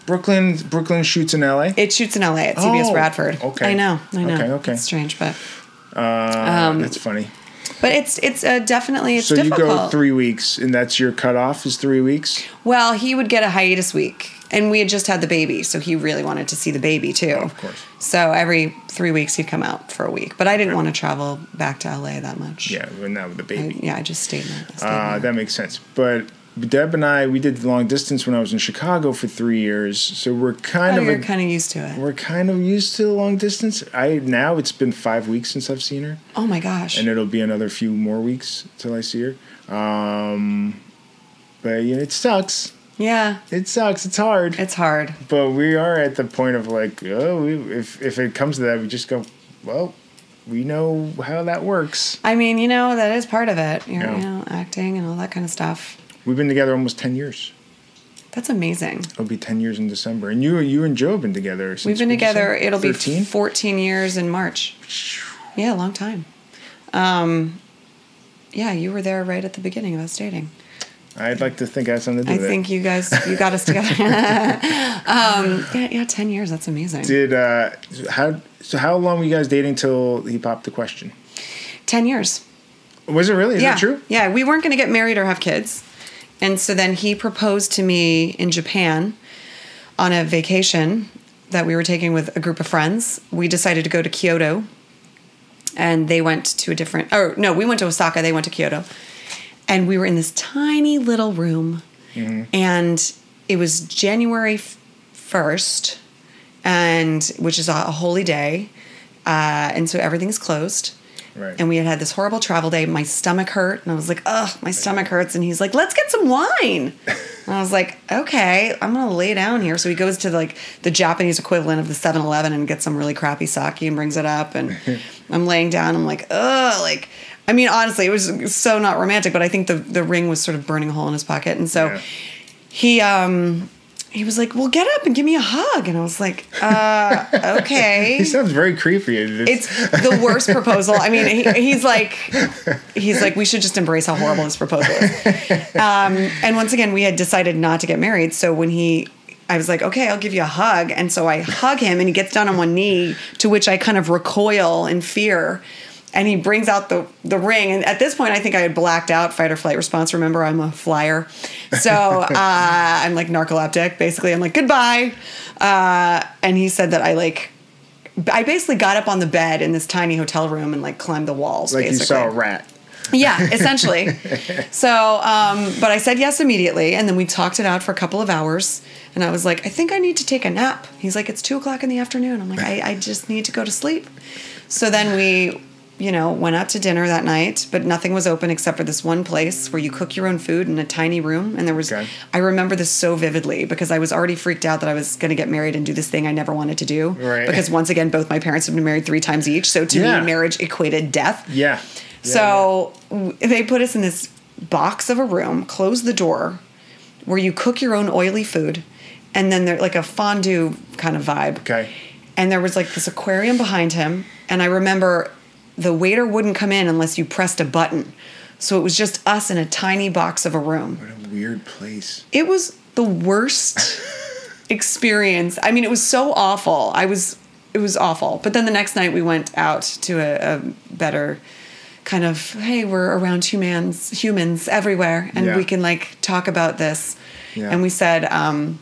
Brooklyn shoots in L.A.? It shoots in L.A. at CBS Bradford. Okay. I know. Okay. It's strange, but... that's funny. But it's definitely so difficult. So you go 3 weeks, and that's your cutoff is 3 weeks? Well, he would get a hiatus week. And we had just had the baby, so he really wanted to see the baby, too. Oh, of course. So every 3 weeks, he'd come out for a week. But I didn't want to travel back to L.A. that much. Yeah, not with the baby. I just stayed in that makes sense. But Deb and I, we did long distance when I was in Chicago for 3 years. So we're kind of... you're kind of used to it. We're kind of used to long distance. Now it's been 5 weeks since I've seen her. Oh, my gosh. And it'll be another few more weeks till I see her. But, it sucks. Yeah. It sucks. It's hard. It's hard. But we are at the point of if it comes to that, we just go, well, we know how that works. I mean, that is part of it. You're acting and all that kind of stuff. We've been together almost 10 years. That's amazing. It'll be 10 years in December. And you and Joe have been together since... We've been together, it'll 13? be 14 years in March. Yeah, a long time. Yeah, you were there right at the beginning of us dating. I'd like to think I had something to do with it. I think you got us together. Yeah, 10 years, that's amazing. How long were you guys dating till he popped the question? 10 years. Was it really? Is that true? Yeah, we weren't going to get married or have kids. And so then he proposed to me in Japan on a vacation that we were taking with a group of friends. We decided to go to Kyoto, and they went to we went to Osaka, they went to Kyoto. And we were in this tiny little room, and it was January 1st, which is a holy day, and so everything's closed. Right. And we had this horrible travel day. My stomach hurt, and I was like, ugh, my stomach hurts. And he's like, let's get some wine. And I was like, okay, I'm going to lay down here. So he goes to like the Japanese equivalent of the 7-Eleven and gets some really crappy sake and brings it up. And I'm laying down. I'm like, ugh, like, I mean, honestly, it was so not romantic, but I think the ring was sort of burning a hole in his pocket. And so he was like, well, get up and give me a hug. And I was like, okay. He sounds very creepy. It's the worst proposal. I mean, he's like, we should just embrace how horrible this proposal is. And once again, we had decided not to get married. So when I was like, okay, I'll give you a hug. And so I hug him, and he gets down on one knee, to which I kind of recoil in fear. And he brings out the ring. And at this point, I think I had blacked out, fight or flight response. Remember, I'm a flyer. So I'm like narcoleptic, basically. I'm like, goodbye. And he said that I basically got up on the bed in this tiny hotel room and like climbed the walls, like basically. You saw a rat. Yeah, essentially. So, but I said yes immediately. And then we talked it out for a couple of hours. And I was like, I think I need to take a nap. He's like, it's 2:00 in the afternoon. I'm like, I just need to go to sleep. So then we... went out to dinner that night, but nothing was open except for this one place where you cook your own food in a tiny room. And there was, I remember this so vividly because I was already freaked out that I was going to get married and do this thing I never wanted to do. Right. Because once again, both my parents have been married 3 times each. So to me, marriage equated death. Yeah. So they put us in this box of a room, closed the door, where you cook your own oily food. And then there's like a fondue kind of vibe. Okay. And there was like this aquarium behind him. And I remember... the waiter wouldn't come in unless you pressed a button. So it was just us in a tiny box of a room. What a weird place. It was the worst experience. I mean, it was so awful. It was awful. But then the next night we went out to a better kind of, hey, we're around humans everywhere. And we can like talk about this. Yeah. And we said, I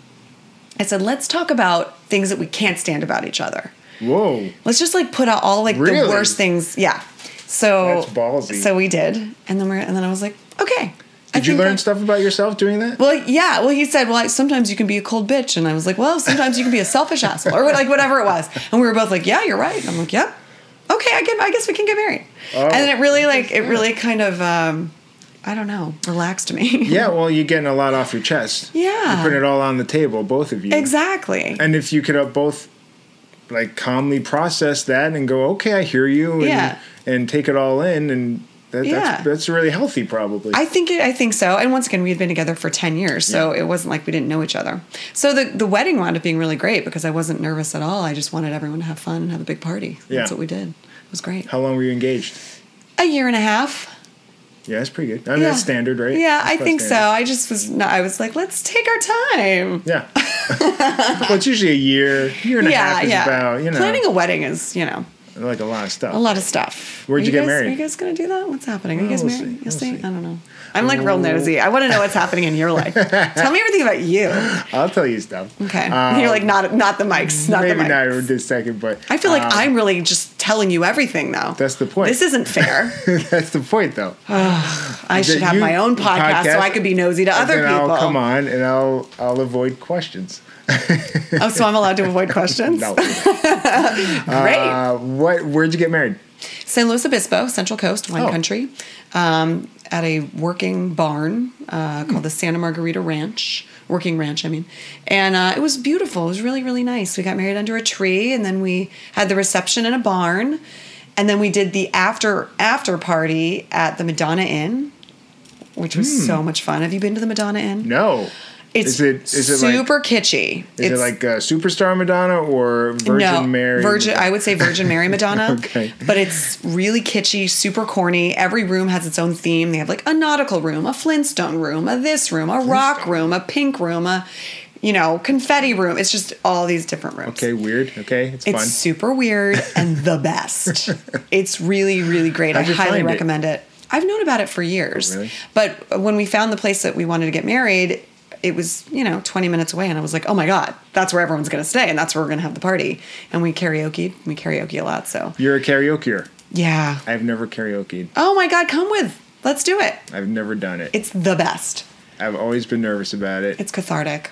said, let's talk about things that we can't stand about each other. Whoa. Let's just like put out all like the worst things. Yeah. So that's ballsy. So we did. And then I was like, okay. Did you learn stuff about yourself doing that? Well, yeah. Well, he said, sometimes you can be a cold bitch. And I was like, well, sometimes you can be a selfish asshole or like whatever it was. And we were both like, yeah, you're right. And I'm like, yep. Okay. I guess we can get married. Oh. And then it really kind of, I don't know, relaxed me. Yeah. Well, you're getting a lot off your chest. Yeah. You're putting it all on the table, both of you. Exactly. And if you could have both like calmly process that and go, okay, I hear you, and take it all in, and that's really healthy, probably. I think so. And once again, we had been together for 10 years, so it wasn't like we didn't know each other. So the wedding wound up being really great because I wasn't nervous at all. I just wanted everyone to have fun and have a big party. That's what we did. It was great. How long were you engaged? 1.5 years. Yeah, that's pretty good. I mean, that's standard, right? Yeah, I think so. I was like, let's take our time. Yeah. Well, it's usually a year and a half is about, Planning a wedding is, like a lot of stuff. A lot of stuff. Where'd you get married? Are you guys going to do that? What's happening? Are you guys married? You'll see. I don't know. I'm like real nosy. I want to know what's happening in your life. Tell me everything about you. I'll tell you stuff. Okay. You're like, not the mics. Maybe not in this second, but... I feel like I'm really just telling you everything, though. That's the point. This isn't fair. That's the point, though. I should have my own podcast so I could be nosy to other people. I'll come on and I'll avoid questions. Oh, so I'm allowed to avoid questions? No. Great. Where'd you get married? San Luis Obispo, Central Coast, wine country, at a working barn called the Santa Margarita Ranch. Working ranch, I mean. And it was beautiful. It was really, really nice. We got married under a tree, and then we had the reception in a barn. And then we did the after party at the Madonna Inn, which was so much fun. Have you been to the Madonna Inn? No. It's is it super like, kitschy. Is it like Superstar Madonna or Virgin Mary? I would say Virgin Mary Madonna. Okay. But it's really kitschy, super corny. Every room has its own theme. They have like a nautical room, a Flintstone room, a this room, a rock room, a pink room, a confetti room. It's just all these different rooms. Okay, weird. Okay, it's fun. It's super weird and the best. It's really, really great. I highly recommend it. I've known about it for years. Oh, really? But when we found the place that we wanted to get married, it was, 20 minutes away. And I was like, oh my God, that's where everyone's going to stay. And that's where we're going to have the party. And we karaoke a lot. So You're a karaokeer. Yeah. I've never karaokeed. Oh my God, come with. Let's do it. I've never done it. It's the best. I've always been nervous about it. It's cathartic.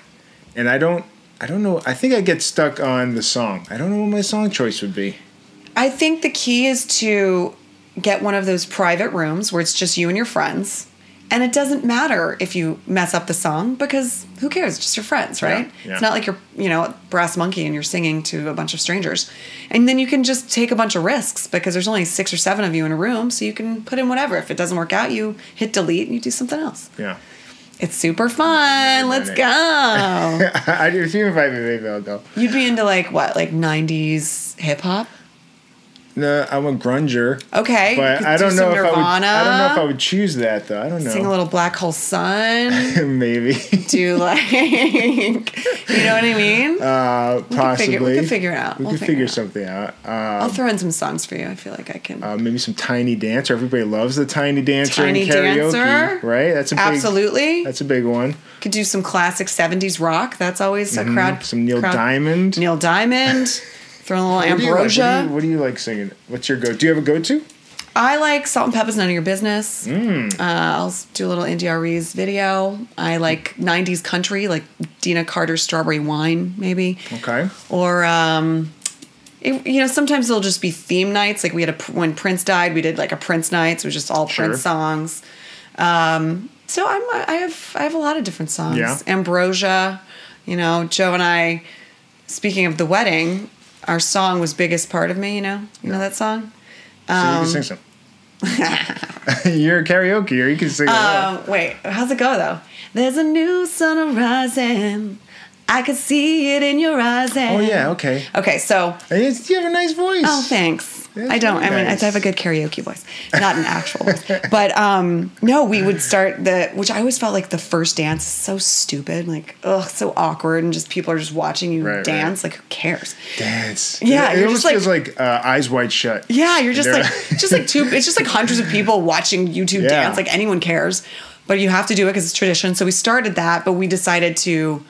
And I don't know. I think I get stuck on the song. I don't know what my song choice would be. I think the key is to get one of those private rooms where it's just you and your friends. And it doesn't matter if you mess up the song because who cares? It's just your friends, right? Yeah. It's not like you're, brass monkey and you're singing to a bunch of strangers. And then you can just take a bunch of risks because there's only 6 or 7 of you in a room. So you can put in whatever. If it doesn't work out, you hit delete and you do something else. Yeah. It's super fun. Let's go. I do. If you invite me, maybe I'll go. You'd be into like 90s hip hop? No, I'm a grunger. Okay, but I don't know if Nirvana. I don't know if I would choose that though. I don't know. Sing a little Black Hole Sun. Maybe. Do like, you know what I mean? Possibly. We can figure it out. We can figure something out. I'll throw in some songs for you. I feel like I can. Maybe some Tiny Dancer. Everybody loves the Tiny Dancer in karaoke, Dancer. right? That's a big, absolutely. That's a big one. Could do some classic 70s rock. That's always a crowd. Some Neil Diamond. Neil Diamond. Throw a little Ambrosia. What do you like singing? What's your go? Do you have a go-to? I like Salt and Pepper's None of Your Business. I'll do a little Indy Ree's video. I like 90s country, like Dina Carter's Strawberry Wine, maybe. Okay. Or, sometimes it'll just be theme nights. Like we had when Prince died, we did like a Prince nights. It was just all Prince songs. So I have a lot of different songs. Yeah. Ambrosia, Joe and I, speaking of the wedding, our song was Biggest Part of Me, you know that song? So you can sing some. You're a karaoke, or you can sing it. Wait, how's it go, though? There's a new sun rising. I could see it in your eyes. Oh, yeah, okay. Okay, so... You have a nice voice. Oh, thanks. That's I don't. Nice. I have a good karaoke voice. Not an actual voice. But, no, we would start which I always felt like the first dance is so stupid. Like, so awkward. And just people are just watching you dance. Right. Like, who cares? Dance. Yeah. It almost feels like Eyes Wide Shut. Yeah, you're just like, it's just like hundreds of people watching you two dance. Like, anyone cares. But you have to do it because it's tradition. So we started that, but we decided to...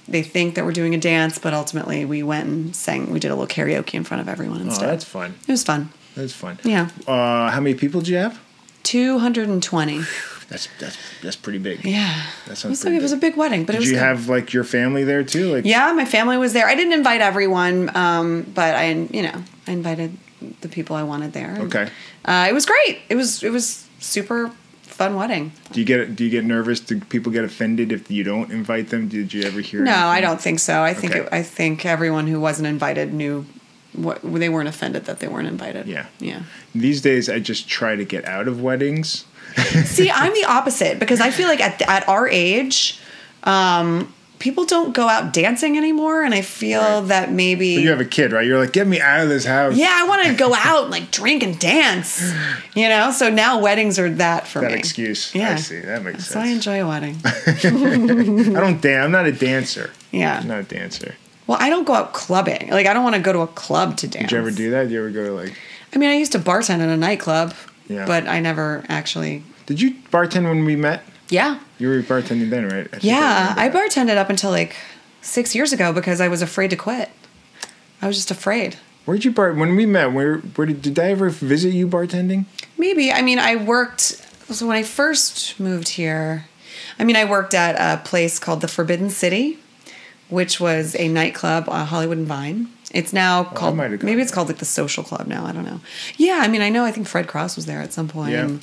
they think that we're doing a dance, but ultimately we went and sang. We did a little karaoke in front of everyone instead. Oh, that's fun. It was fun. That's fun. Yeah. How many people did you have? 220. That's pretty big. Yeah. That sounds pretty big. It was a big wedding, but it was Did you good. have like your family there too? Yeah, my family was there. I didn't invite everyone, but I invited the people I wanted there. Okay. It was great. It was super fun wedding. Do you get nervous? Do people get offended if you don't invite them? Did you ever hear? No, anything? I don't think so. I think everyone who wasn't invited knew they weren't offended that they weren't invited. Yeah. Yeah. These days, I just try to get out of weddings. See, I'm the opposite because I feel like at our age, people don't go out dancing anymore, and I feel that maybe... But you have a kid, right? You're like, get me out of this house. Yeah, I want to go out and like drink and dance, So now weddings are that for me. That excuse. Yeah. I see. That makes sense. So I enjoy a wedding. I don't dance. I'm not a dancer. Yeah. I'm not a dancer. Well, I don't go out clubbing. Like, I don't want to go to a club to dance. Did you ever do that? Did you ever go to like... I mean, I used to bartend in a nightclub, but I never actually... Did you bartend when we met? Yeah. You were bartending then, right? I bartended up until like 6 years ago because I was afraid to quit. I was just afraid. Where'd you when we met? Where did I ever visit you bartending? Maybe. I mean, I worked. So when I first moved here, I worked at a place called the Forbidden City, which was a nightclub on Hollywood and Vine. It's now called, maybe it's called like the Social Club now. I don't know. Yeah, I think Fred Cross was there at some point. Yeah.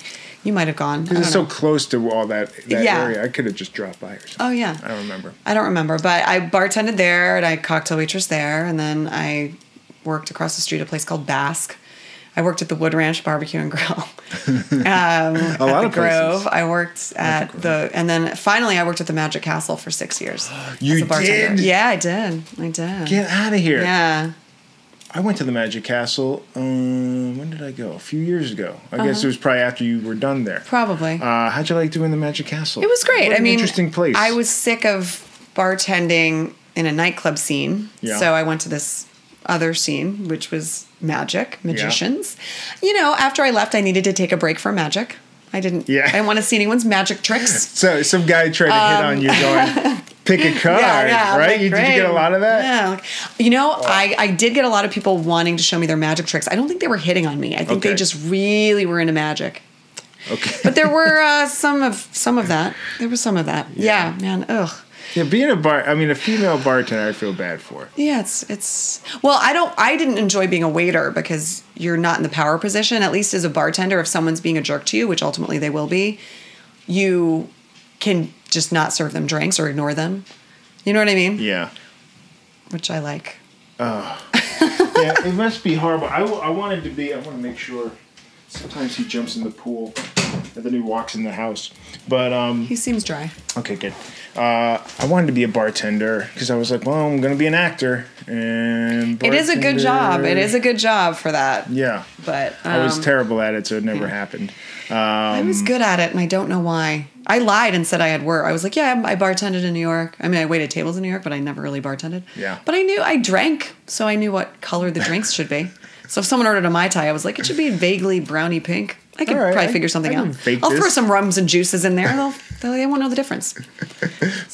You might have gone. Because it's so close to all that area. I could have just dropped by or something. Oh, yeah. I don't remember. But I bartended there and I cocktail waitress there. And then I worked across the street at a place called Basque. I worked at the Wood Ranch Barbecue and Grill. A lot of Grove. places. I worked at and then finally I worked at the Magic Castle for 6 years. You as a bartender. did? Yeah, I did. I did. Get out of here. Yeah. I went to the Magic Castle, when did I go? A few years ago. I guess it was probably after you were done there. Probably. How'd you like doing the Magic Castle? It was great. What an interesting place. I was sick of bartending in a nightclub scene. Yeah. So I went to this other scene, which was magicians. Yeah. After I left, I needed to take a break from magic. I didn't want to see anyone's magic tricks. So some guy tried to hit on you going, pick a card, right? Like, did you get a lot of that? Yeah. I did get a lot of people wanting to show me their magic tricks. I don't think they were hitting on me. I think they just really were into magic. Okay. But there were some of that. There was some of that. Yeah, man. Ugh. Yeah, being a female bartender, I feel bad for. Yeah, it's well, I didn't enjoy being a waiter because you're not in the power position. At least as a bartender, if someone's being a jerk to you, which ultimately they will be, you can just not serve them drinks or ignore them. You know what I mean? Yeah. Which I like. Yeah, it must be horrible. I want to make sure. Sometimes he jumps in the pool and then he walks in the house. But he seems dry. Okay, good. I wanted to be a bartender because I was like, well, I'm going to be an actor. And it is a good job. It is a good job for that. Yeah. But I was terrible at it, so it never happened. I was good at it, and I don't know why. I lied and said I had work. I was like, yeah, I bartended in New York. I mean, I waited tables in New York, but I never really bartended. Yeah. But I drank, so I knew what color the drinks should be. So if someone ordered a Mai Tai, I was like, it should be vaguely browny pink. I could probably figure something out. I'll throw some rums and juices in there. They won't know the difference.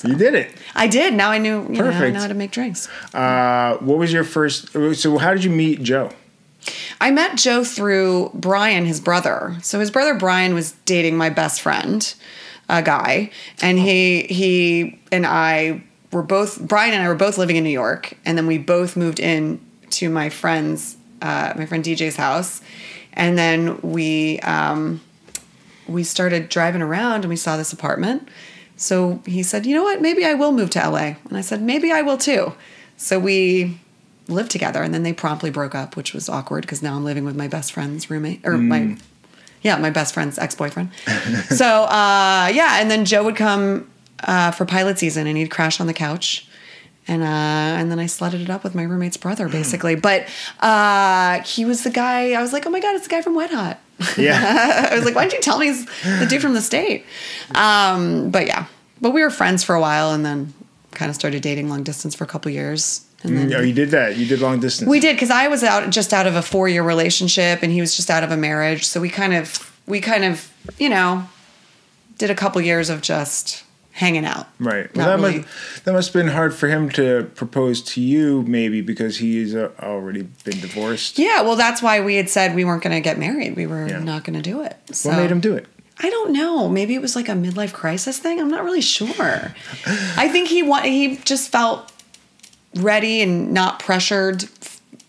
You did it. I did. Now I knew. Perfect. I know how to make drinks. What was your first? So how did you meet Joe? I met Joe through Brian, his brother. So his brother Brian was dating my best friend, a guy, and he and I were both. Brian and I were both living in New York, and then we both moved in to my friend DJ's house. And then we started driving around and we saw this apartment. So he said, you know what, maybe I will move to LA. And I said, maybe I will too. So we lived together and then they promptly broke up, which was awkward because now I'm living with my best friend's roommate or my best friend's ex-boyfriend. So, and then Joe would come for pilot season and he'd crash on the couch. And then I slutted it up with my roommate's brother, basically. But he was the guy. I was like, oh my God, it's the guy from Wet Hot. Yeah. I was like, why didn't you tell me he's the dude from the state? But we were friends for a while, and then kind of started dating long distance for a couple years. And then you did that. You did long distance. We did because I was out of a 4-year relationship, and he was just out of a marriage. So we kind of did a couple years of just hanging out. Right. Well, that must have been hard for him to propose to you, maybe, because he's already been divorced. Yeah, well, that's why we had said we weren't going to get married. We were not going to do it. So, what made him do it? I don't know. Maybe it was like a midlife crisis thing. I'm not really sure. I think he just felt ready and not pressured,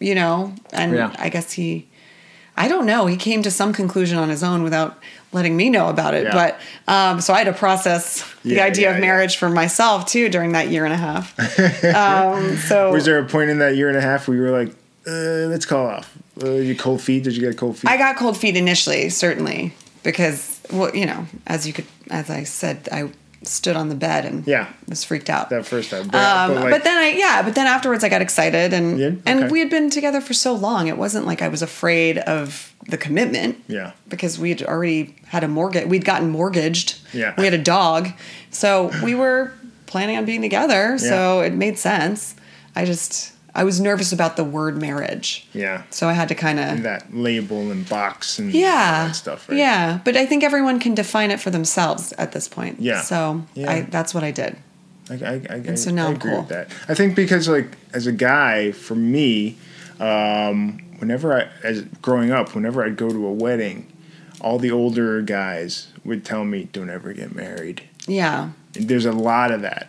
and I guess I don't know. He came to some conclusion on his own without letting me know about it. Yeah. But so I had to process the idea of marriage for myself too during that year and a half. So was there a point in that year and a half where you were like, let's call off? You cold feet? Did you get cold feet? I got cold feet initially, certainly, because as I said, I stood on the bed and was freaked out that first time. But then afterwards I got excited and we had been together for so long. It wasn't like I was afraid of the commitment. Yeah. Because we'd already had a mortgage. We'd gotten mortgaged. Yeah. We had a dog. So we were planning on being together. So it made sense. I was nervous about the word marriage. Yeah. So I had to kind of... that label and box and all that stuff, right? Yeah. But I think everyone can define it for themselves at this point. Yeah. So that's what I did. So now I agree with that. I think because, as a guy, for me, growing up, whenever I'd go to a wedding, all the older guys would tell me, don't ever get married. Yeah. There's a lot of that.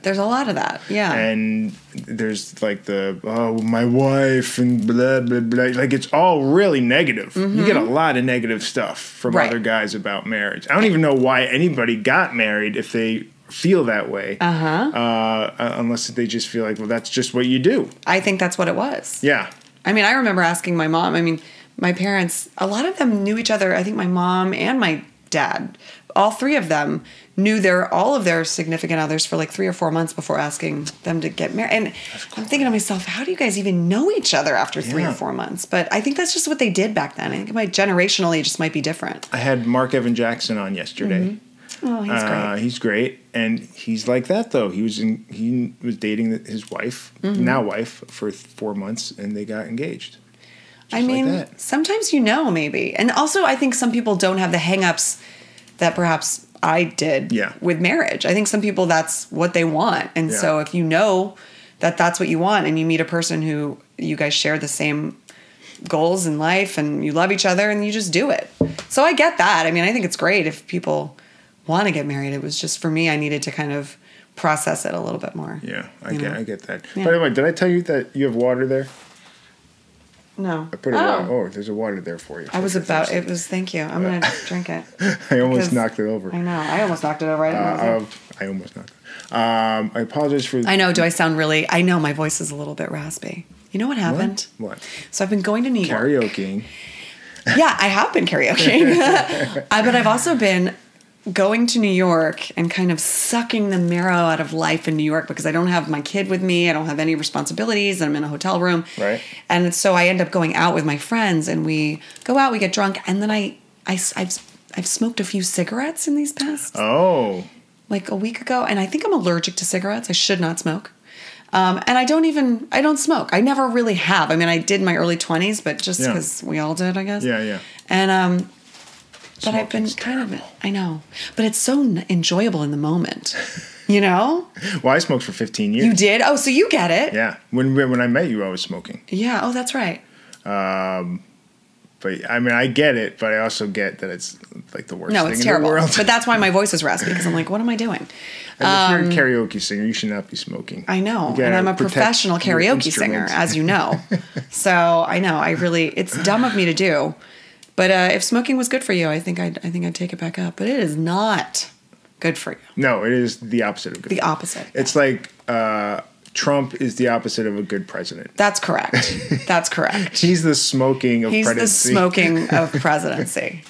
Yeah. And there's my wife and blah, blah, blah. It's all really negative. Mm-hmm. You get a lot of negative stuff from other guys about marriage. I don't even know why anybody got married if they feel that way. Unless they just feel like, well, that's just what you do. I think that's what it was. Yeah. I mean, I remember asking my mom. I mean, my parents, a lot of them knew each other. I think my mom and my dad, all three of them knew all of their significant others for like 3 or 4 months before asking them to get married. And I'm thinking to myself, how do you guys even know each other after 3 or 4 months? But I think that's just what they did back then. I think generationally, it just might be different. I had Mark Evan Jackson on yesterday. Oh, he's great. He's great, and he's like that though. He was dating his wife, now wife, for 4 months, and they got engaged. I mean, sometimes maybe. And also, I think some people don't have the hang-ups that perhaps I did with marriage. I think some people, that's what they want. And so if you know that that's what you want and you meet a person who you guys share the same goals in life and you love each other and you just do it. So I get that. I mean, I think it's great if people want to get married. It was just, for me, I needed to kind of process it a little bit more. Yeah, I get that. Yeah. By the way, did I tell you that you have water there? No. I put water. Oh, there's a water there for you. Thank you. I'm going to drink it. I almost knocked it over. I know. I almost knocked it over. I almost knocked it. I apologize for... I know. Do I sound really... I know my voice is a little bit raspy. You know what happened? What? So I've been going to New York. Karaokeing. Yeah, I have been karaokeing. But I've also been going to New York and kind of sucking the marrow out of life in New York because I don't have my kid with me. I don't have any responsibilities. I'm in a hotel room. Right. And so I end up going out with my friends and we go out, we get drunk. And then I've smoked a few cigarettes in these past. Oh. Like a week ago. And I think I'm allergic to cigarettes. I should not smoke. And I don't smoke. I never really have. I mean, I did in my early 20s, but just because we all did, I guess. Yeah. And, but I've been I know, but it's so enjoyable in the moment, you know? Well, I smoked for 15 years. You did? Oh, so you get it. Yeah. When I met you, I was smoking. Yeah. Oh, that's right. But I mean, I get it, but I also get that it's like the worst thing it's terrible. in the world. But that's why my voice is raspy because I'm like, what am I doing? And if you're a karaoke singer, you should not be smoking. I know. And I'm a professional karaoke singer, as you know. So I know. It's dumb of me to do. But if smoking was good for you, I think I'd take it back up. But it is not good for you. No, it is the opposite of good. The opposite. It's like Trump is the opposite of a good president. That's correct. That's correct. He's the smoking of presidency. He's the smoking of presidency.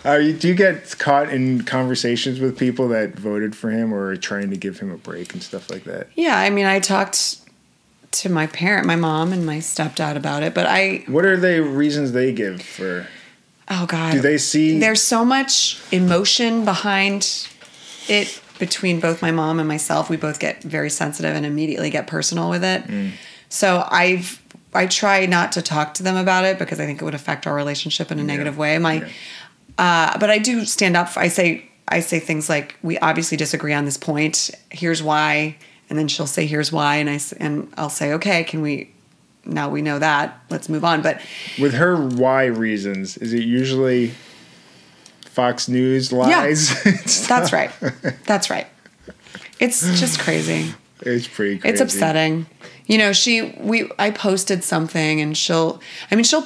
Do you get caught in conversations with people that voted for him or are trying to give him a break and stuff like that? Yeah, I mean, I talked to my mom and my stepdad about it, but What are the reasons they give for... Oh, God. Do they see... There's so much emotion behind it between both my mom and myself. We both get very sensitive and immediately get personal with it. So I try not to talk to them about it because I think it would affect our relationship in a negative way. But I do stand up. I say things like, we obviously disagree on this point. Here's why. And then she'll say, here's why. And I'll say, okay, now we know that, let's move on. But with her why reasons, is it usually Fox News lies? Yeah, that's right. That's right. It's just crazy. It's pretty crazy. It's upsetting. You know, I posted something and she'll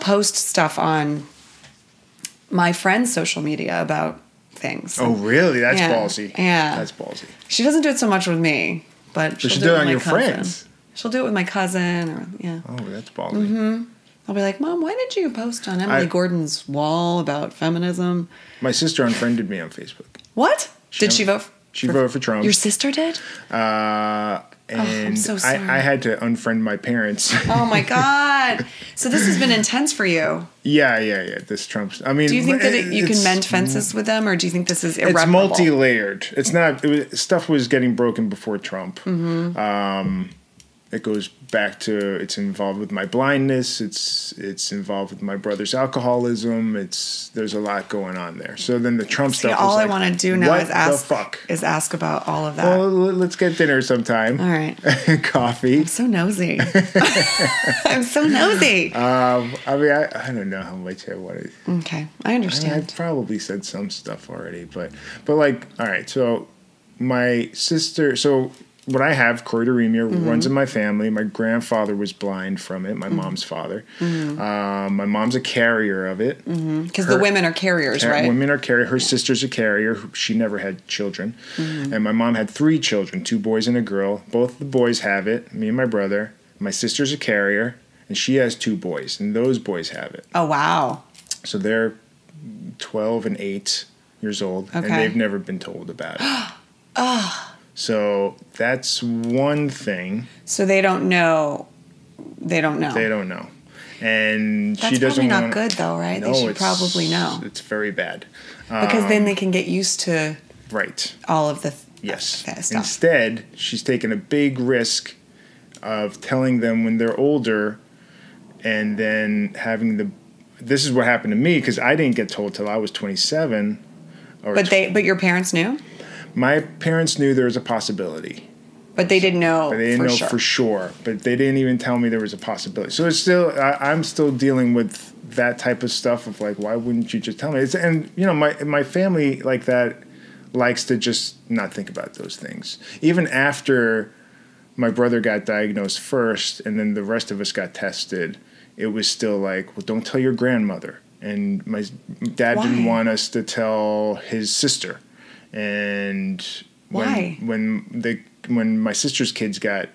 post stuff on my friend's social media about things. Oh, really? That's ballsy. Yeah. That's ballsy. She doesn't do it so much with me, but she'll do it on your friends. She'll do it with my cousin or Oh, that's ballsy. Mm-hmm. I'll be like, Mom, why did you post on Emily Gordon's wall about feminism? My sister unfriended me on Facebook. What? Did she vote? She voted for Trump. Your sister did? And I'm so sorry. I had to unfriend my parents. Oh my God. So this has been intense for you. Yeah. This Trump's. I mean, do you think that you can mend fences with them, or do you think this is irreparable? It's multi-layered. It's not. Stuff was getting broken before Trump. Mm-hmm. It goes back to it's involved with my blindness. It's involved with my brother's alcoholism. There's a lot going on there. So then the Trump stuff. All I want to do now is ask about all of that. Well, let's get dinner sometime. All right. Coffee. I'm so nosy. I'm so nosy. I mean, I don't know how much I want to. Okay, I understand. I've probably said some stuff already, but like, all right. So my sister. What I have, choroideremia, runs in my family. My grandfather was blind from it, my mom's father. My mom's a carrier of it. Because the women are carriers, right? Women are carriers. Her sister's a carrier. She never had children. And my mom had 3 children, 2 boys and a girl. Both the boys have it, me and my brother. My sister's a carrier. and she has 2 boys, and those boys have it. Oh, wow. So they're 12 and 8 years old, and they've never been told about it. So that's one thing. So they don't know. They don't know. They don't know. And that's she doesn't probably not good, though, right? No, they should probably know. It's very bad. Because then they can get used to all of the stuff. Instead, she's taken a big risk of telling them when they're older, and then having this is what happened to me, because I didn't get told till I was 27. But your parents knew? My parents knew there was a possibility. But they didn't know. But they didn't know for sure. But they didn't even tell me there was a possibility. So it's still, I'm still dealing with that type of stuff of like, why wouldn't you just tell me? And my family like that likes to just not think about those things. Even after my brother got diagnosed first, and then the rest of us got tested, it was still like, well, don't tell your grandmother. And my dad didn't want us to tell his sister. And when my sister's kids got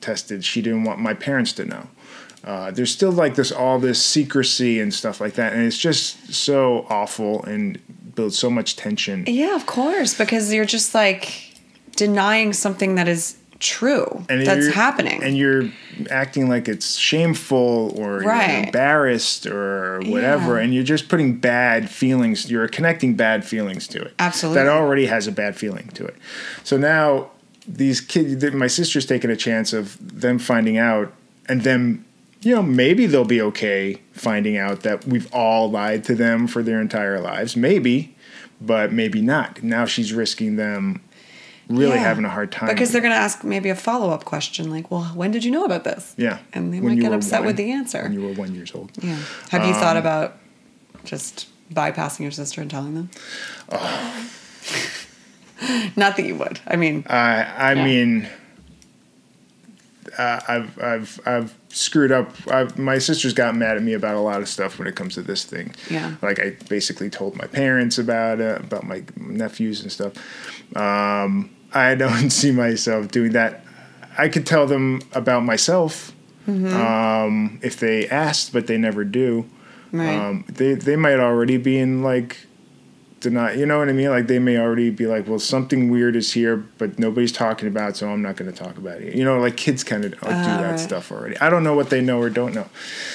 tested, she didn't want my parents to know. There's still like all this secrecy and stuff like that, and it's just so awful and builds so much tension. Yeah, of course, because you're just like denying something that is true, that's happening, and you're acting like it's shameful or you're embarrassed or whatever, and you're just putting bad feelings. You're connecting bad feelings to it. Absolutely, that already has a bad feeling to it. So now these kids, my sister's taking a chance of them finding out, and then maybe they'll be okay finding out that we've all lied to them for their entire lives. Maybe, but maybe not. Now she's risking them really having a hard time. Because they're going to ask maybe a follow-up question like, well, when did you know about this? Yeah. And they might get upset with the answer. When you were 1 year old. Yeah. Have you thought about just bypassing your sister and telling them? Oh. Not that you would. I mean. I mean, I've screwed up. My sister's got mad at me about a lot of stuff when it comes to this thing. Yeah. Like I basically told my parents about it, about my nephews and stuff. I don't see myself doing that. I could tell them about myself if they asked, but they never do. Right. They might already be in like deny. You know what I mean? Like they may already be like, well, something weird is here, but nobody's talking about it, so I'm not going to talk about it. Like kids kind of do that stuff already. I don't know what they know or don't know,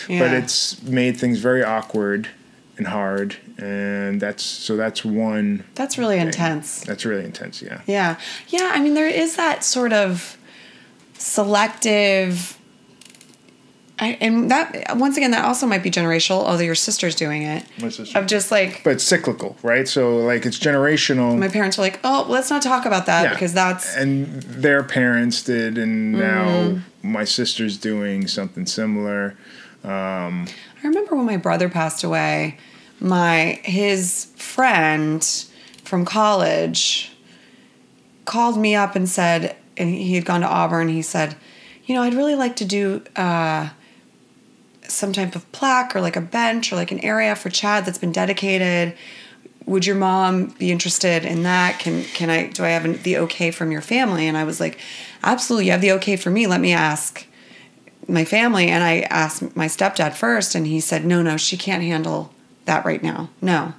but it's made things very awkward and hard, and that's one. That's really intense. That's really intense. Yeah. Yeah. I mean, there is that sort of selective. And that, once again, that also might be generational, although your sister's doing it. My sister. Of just like. But it's cyclical, right? So, like, it's generational. My parents were like, oh, let's not talk about that because that's. And their parents did, and now my sister's doing something similar. I remember when my brother passed away, his friend from college called me up and said, and he had gone to Auburn, he said, I'd really like to do some type of plaque or like a bench or like an area for Chad that's been dedicated. Would your mom be interested in that? Do I have the okay from your family? And I was like, absolutely, you have the okay for me. Let me ask my family. And I asked my stepdad first, and he said, no, she can't handle that right now. No.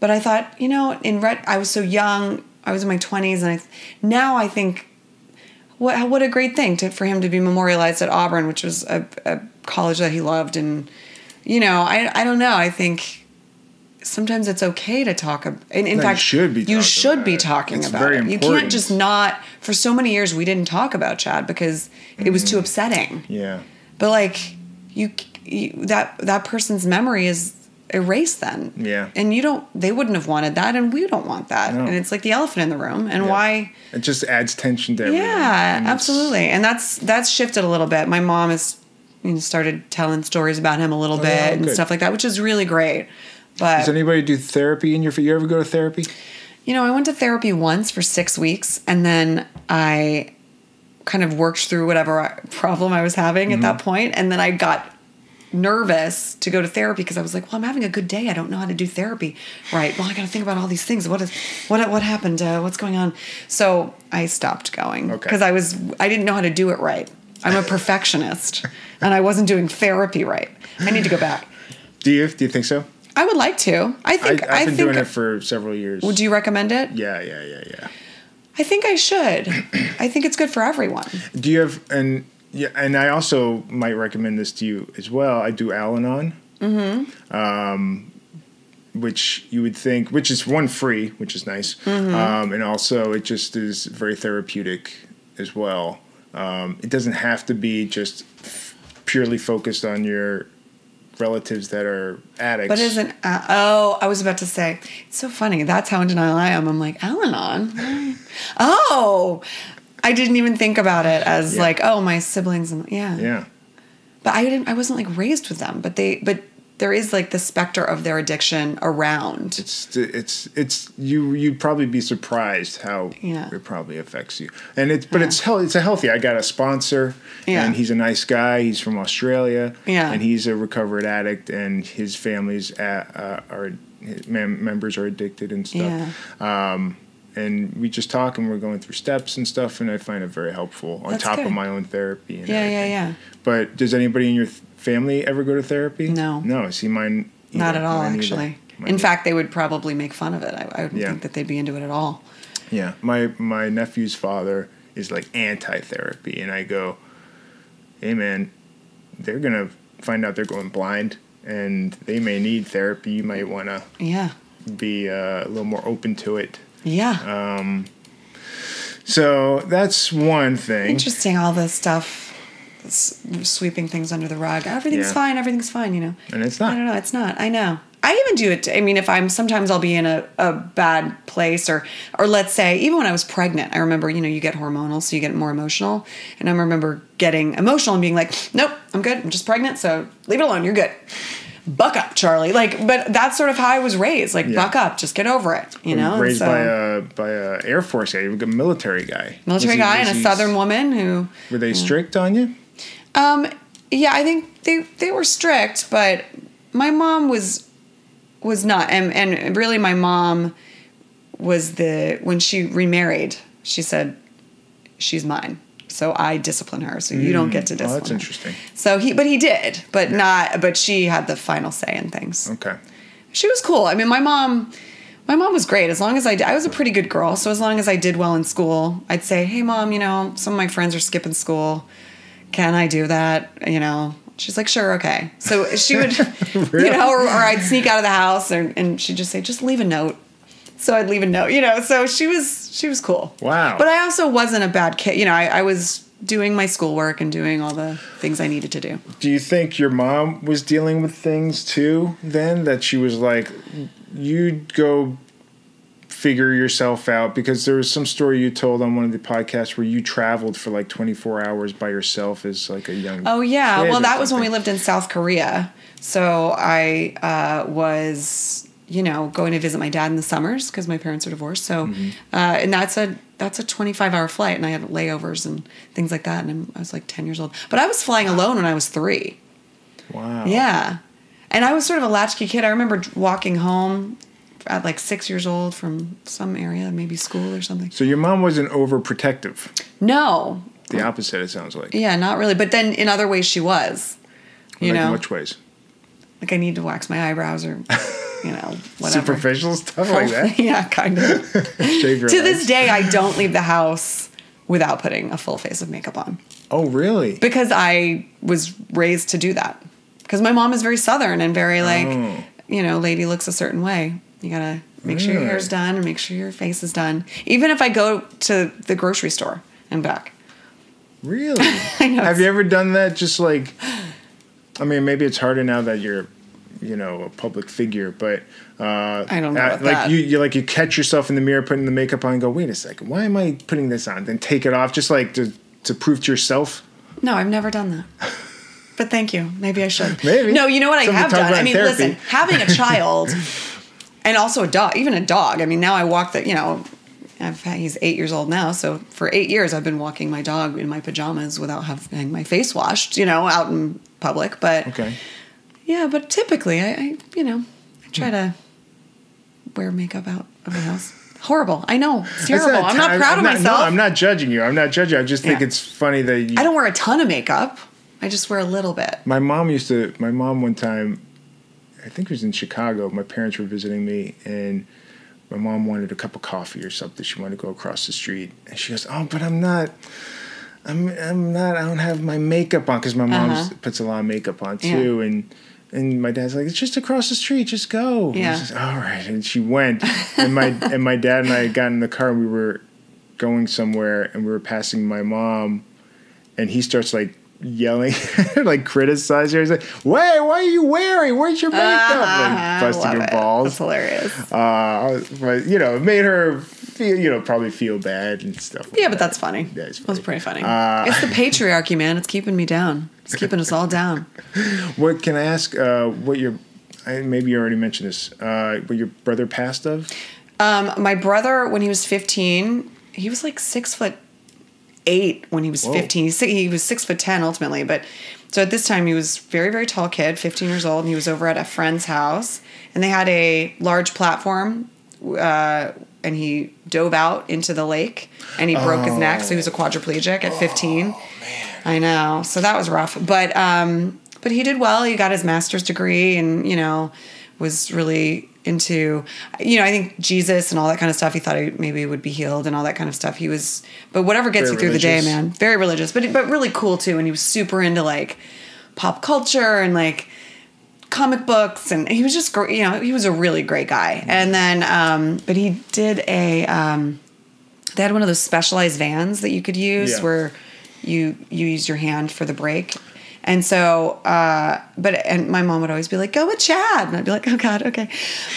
But I thought, I was so young. I was in my 20s, and now I think, what a great thing for him to be memorialized at Auburn, which was a college that he loved. And, I don't know. I think sometimes it's okay to talk. And in fact, you should be talking about it. Very important. You can't just not. For so many years, we didn't talk about Chad because it was too upsetting. Yeah. But like that person's memory is erased then. Yeah. And they wouldn't have wanted that, and we don't want that. No. And it's like the elephant in the room. And why? It just adds tension to everything. Yeah, absolutely. And that's shifted a little bit. My mom has started telling stories about him a little bit and stuff like that, which is really great. But does anybody do therapy in you ever go to therapy? I went to therapy once for 6 weeks, and then I kind of worked through whatever problem I was having at that point, and then I got nervous to go to therapy because I was like, well, I'm having a good day. I don't know how to do therapy. Right. Well, I got to think about all these things. What happened? What's going on? So I stopped going because I didn't know how to do it right. I'm a perfectionist, and I wasn't doing therapy right. I need to go back. Do you think so? I would like to. I've been doing it for several years. Would you recommend it? Yeah. I think I should. I think it's good for everyone. Do you have and I also might recommend this to you as well. I do Al-Anon. Which you would think, which is one free, which is nice, and also it just is very therapeutic as well. It doesn't have to be just purely focused on your relatives that are addicts. But isn't I was about to say, it's so funny. That's how in denial I am. I'm like, Al-Anon? Oh, I didn't even think about it as like, oh, my siblings. Yeah. But I wasn't like raised with them, but there is like the specter of their addiction around. It's you'd probably be surprised how it probably affects you. And it's a healthy. I got a sponsor, and he's a nice guy. He's from Australia, and he's a recovered addict, and his family's members are addicted and stuff. And we just talk, and we're going through steps and stuff, and I find it very helpful on top of my own therapy. And everything. But does anybody in your family ever go to therapy? No. See, mine either. Not at all, actually. In fact, they would probably make fun of it. I wouldn't think that they'd be into it at all. Yeah. My nephew's father is like anti-therapy, and I go, hey, man, they're going to find out they're going blind, and they may need therapy. You might want to be a little more open to it. Yeah. So that's one thing. Interesting, all this stuff. Sweeping things under the rug. Everything's fine, you know. And it's not. I don't know, it's not. I know. I even do it. I mean, sometimes I'll be in a bad place or let's say, even when I was pregnant, I remember, you get hormonal, so you get more emotional. And I remember getting emotional and being like, nope, I'm good. I'm just pregnant, so leave it alone. You're good. Buck up, Charlie. But that's sort of how I was raised. Buck up, just get over it. Raised by a Air Force guy, a military guy. Military guy and a Southern woman who. Were they strict on you? Yeah, I think they were strict, but my mom was not, and really my mom was when she remarried, she said, she's mine. So I discipline her. So you don't get to discipline. Oh, that's interesting. So he did, but she had the final say in things. Okay. She was cool. I mean, my mom was great. As long as I was a pretty good girl. So as long as I did well in school, I'd say, hey, Mom, some of my friends are skipping school. Can I do that? She's like, sure, okay. So she would, really? or I'd sneak out of the house and she'd just say, just leave a note. So I'd leave a note, so she was cool. Wow. But I also wasn't a bad kid. I was doing my schoolwork and doing all the things I needed to do. Do you think your mom was dealing with things too then, that she was like, you'd go figure yourself out? Because there was some story you told on one of the podcasts where you traveled for like 24 hours by yourself as like a young Oh, yeah. kid Well, that was when we lived in South Korea. So I was, going to visit my dad in the summers because my parents are divorced. So, and that's a 25-hour flight, and I had layovers and things like that. And I was like 10 years old. But I was flying alone when I was 3. Wow. Yeah. And I was sort of a latchkey kid. I remember walking home at like 6 years old from some area, maybe school or something. So your mom wasn't overprotective? No. The opposite, it sounds like. Yeah, not really. But then in other ways she was. In which ways? Like I need to wax my eyebrows or, whatever. Superficial stuff like that? Yeah, kind of. Shave your To legs. this day, I don't leave the house without putting a full face of makeup on. Oh, really? Because I was raised to do that. Because my mom is very Southern and very lady looks a certain way. You gotta make sure your hair's done and make sure your face is done. Even if I go to the grocery store and back. Really? I know. Have you ever done that? Just like, I mean, maybe it's harder now that you're, a public figure, but I don't know about like that. you catch yourself in the mirror putting the makeup on and go, wait a second, why am I putting this on? Then take it off, just like to prove to yourself. No, I've never done that. But thank you. Maybe I should. Maybe. No, you know what I have done? I mean, therapy. listen, having a child and also a dog, even a dog. I mean, now I walk he's 8 years old now. So for 8 years, I've been walking my dog in my pajamas without having my face washed, out in public. But okay. Yeah, but typically I try to wear makeup out of the house. Horrible. I know. It's terrible. I'm not proud of myself. No, I'm not judging you. I just think it's funny that you... I don't wear a ton of makeup. I just wear a little bit. My mom one time, I think it was in Chicago, my parents were visiting me, and my mom wanted a cup of coffee or something. She wanted to go across the street. And she goes, oh, but I'm not, I don't have my makeup on, because my mom puts a lot of makeup on too. And my dad's like, it's just across the street, just go. Yeah. And she's like, all right. And she went, and my dad and I got in the car, and we were going somewhere, and we were passing my mom, and he starts like yelling, like criticizing her. He's like, wait, what are you wearing? Where's your makeup? Like busting her balls. That's hilarious. But it made her feel, probably feel bad and stuff. Yeah, but that's funny. Yeah, it's funny. That's pretty funny. It's the patriarchy, man. It's keeping me down. It's keeping us all down. What can I ask? Maybe you already mentioned this. What your brother passed of? My brother, when he was 15, he was like 6'8" when he was 15. He was 6'10" ultimately, but so at this time he was very, very tall kid, 15 years old, and he was over at a friend's house, and they had a large platform, and he dove out into the lake, and he broke his neck, so he was a quadriplegic at 15. Oh, man. I know, so that was rough, but he did well. He got his master's degree, and was really into, I think Jesus and all that kind of stuff. He thought he maybe would be healed and all that kind of stuff. But whatever gets you through the day, man. Very religious, but really cool too. And he was super into like pop culture and like comic books, and he was just great. He was a really great guy. And then, but he did they had one of those specialized vans that you could use where you use your hand for the brake. And so, and my mom would always be like, go with Chad. And I'd be like, oh God, okay.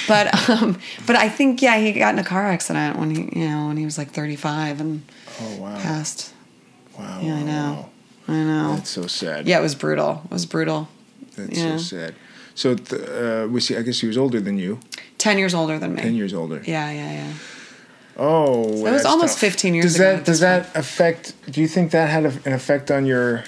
But I think, he got in a car accident when he was like 35 and passed. Wow. Yeah, I know. That's so sad. Yeah, it was brutal. That's so sad. So, I guess he was older than you. 10 years older than me. 10 years older. Yeah. Oh, so it was almost 15 years ago. Does that affect, do you think that had an effect on your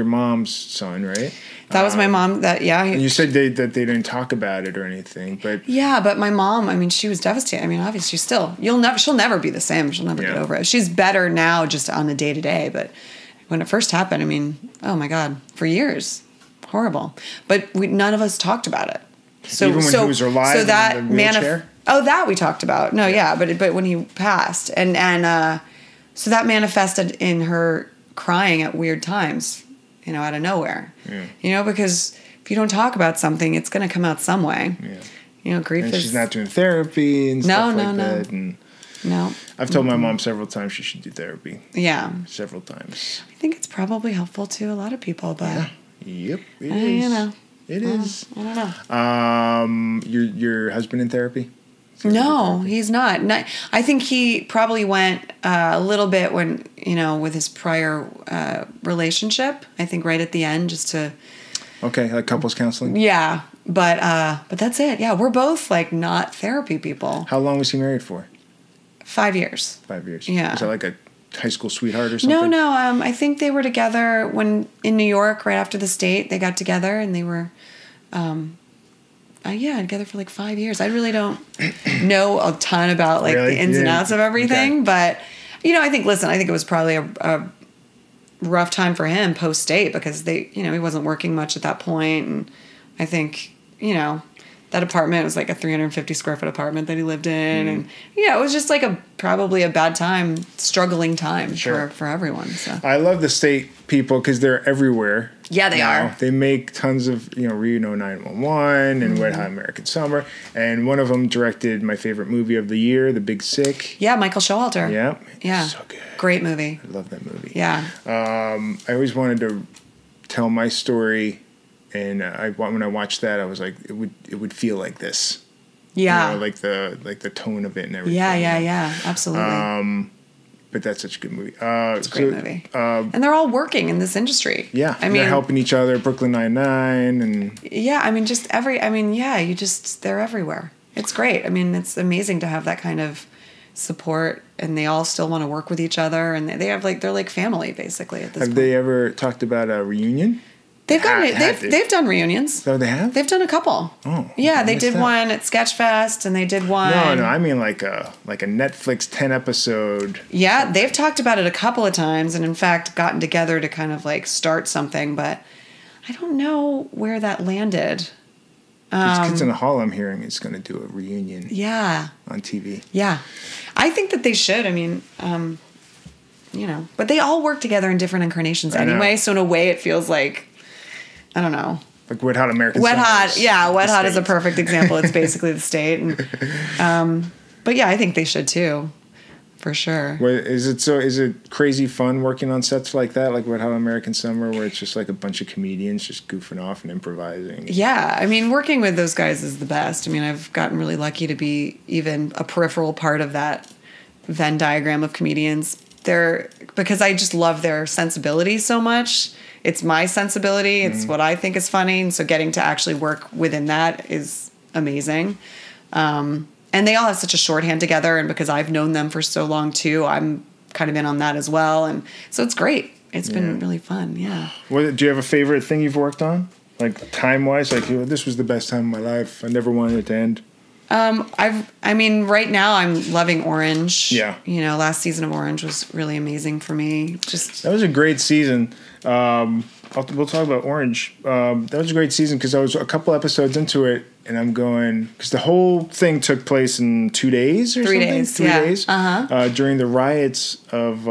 mom's son, right? That was my mom. And you said that they didn't talk about it or anything, but yeah, but my mom, she was devastated. Obviously, she'll never be the same. She'll never get over it. She's better now, just on the day to day. But when it first happened, oh my God, for years, horrible. But none of us talked about it. So even when he was alive, so that in the wheelchair? That we talked about. No, but when he passed, and so that manifested in her crying at weird times, out of nowhere. Yeah. Because if you don't talk about something, it's going to come out some way. Yeah. Grief and is... she's not doing therapy and stuff like that. And no. I've told my mom several times she should do therapy. Yeah. Several times. I think it's probably helpful to a lot of people, but... Yeah. Yep, it is. It is. I don't know. Your husband in therapy? No, he's not. I think he probably went a little bit when, with his prior relationship. I think right at the end, just to... Okay, like couples counseling? Yeah, but that's it. Yeah, we're both like not therapy people. How long was he married for? 5 years. 5 years. Yeah. Was that like a high school sweetheart or something? No. I think they were together when in New York, right after the state. They got together and they were... together for like 5 years. I really don't know a ton about like the ins and outs of everything, but I think it was probably a rough time for him post state because he wasn't working much at that point, and I think that apartment was like a 350 square foot apartment that he lived in, and it was just like probably a bad time, struggling time for everyone. So I love the state people because they're everywhere. Yeah, they are. They make tons of, Reno 911 and Wet Hot American Summer. And one of them directed my favorite movie of the year, The Big Sick. Yeah, Michael Showalter. Yeah. So good. Great movie. I love that movie. Yeah. I always wanted to tell my story, and when I watched that, I was like, it would feel like this. Yeah. Like the tone of it and everything. Yeah. Absolutely. But that's such a good movie. It's a great movie. And they're all working in this industry. Yeah. They're helping each other. Brooklyn Nine-Nine and... Yeah, they're everywhere. It's great. It's amazing to have that kind of support, and they all still want to work with each other, and they have they're like family basically at this point. Have they ever talked about a reunion? They've done reunions. So they have? They've done a couple. Oh. Yeah, they did one at Sketchfest, and they did one. No, I mean like a Netflix 10 episode. Yeah, they've talked about it a couple of times, and in fact gotten together to kind of like start something, but I don't know where that landed. Kids in the Hall, I'm hearing, is going to do a reunion. Yeah. On TV. Yeah, I think that they should. I mean, but they all work together in different incarnations anyway. So in a way, it feels like, I don't know. Like Wet Hot American Wet Summer. Hot, yeah. Wet Hot is a perfect example. It's basically the state. And, but yeah, I think they should too, for sure. Is it crazy fun working on sets like that, like Wet Hot American Summer, where it's just like a bunch of comedians just goofing off and improvising? Yeah, I mean, working with those guys is the best. I mean, I've gotten really lucky to be even a peripheral part of that Venn diagram of comedians. Because I just love their sensibility so much. It's my sensibility. It's what I think is funny. And so getting to actually work within that is amazing. And they all have such a shorthand together. And because I've known them for so long too, I'm kind of in on that as well. And so it's great. It's been really fun. Yeah. Do you have a favorite thing you've worked on? Like time-wise? Like, this was the best time of my life. I never wanted it to end. Right now I'm loving Orange. Yeah. Last season of Orange was really amazing for me. That was a great season. We'll talk about Orange. That was a great season because I was a couple episodes into it and I'm going, because the whole thing took place in 2 days or 3 something? days. 3 yeah. days. Uh-huh. During the riots of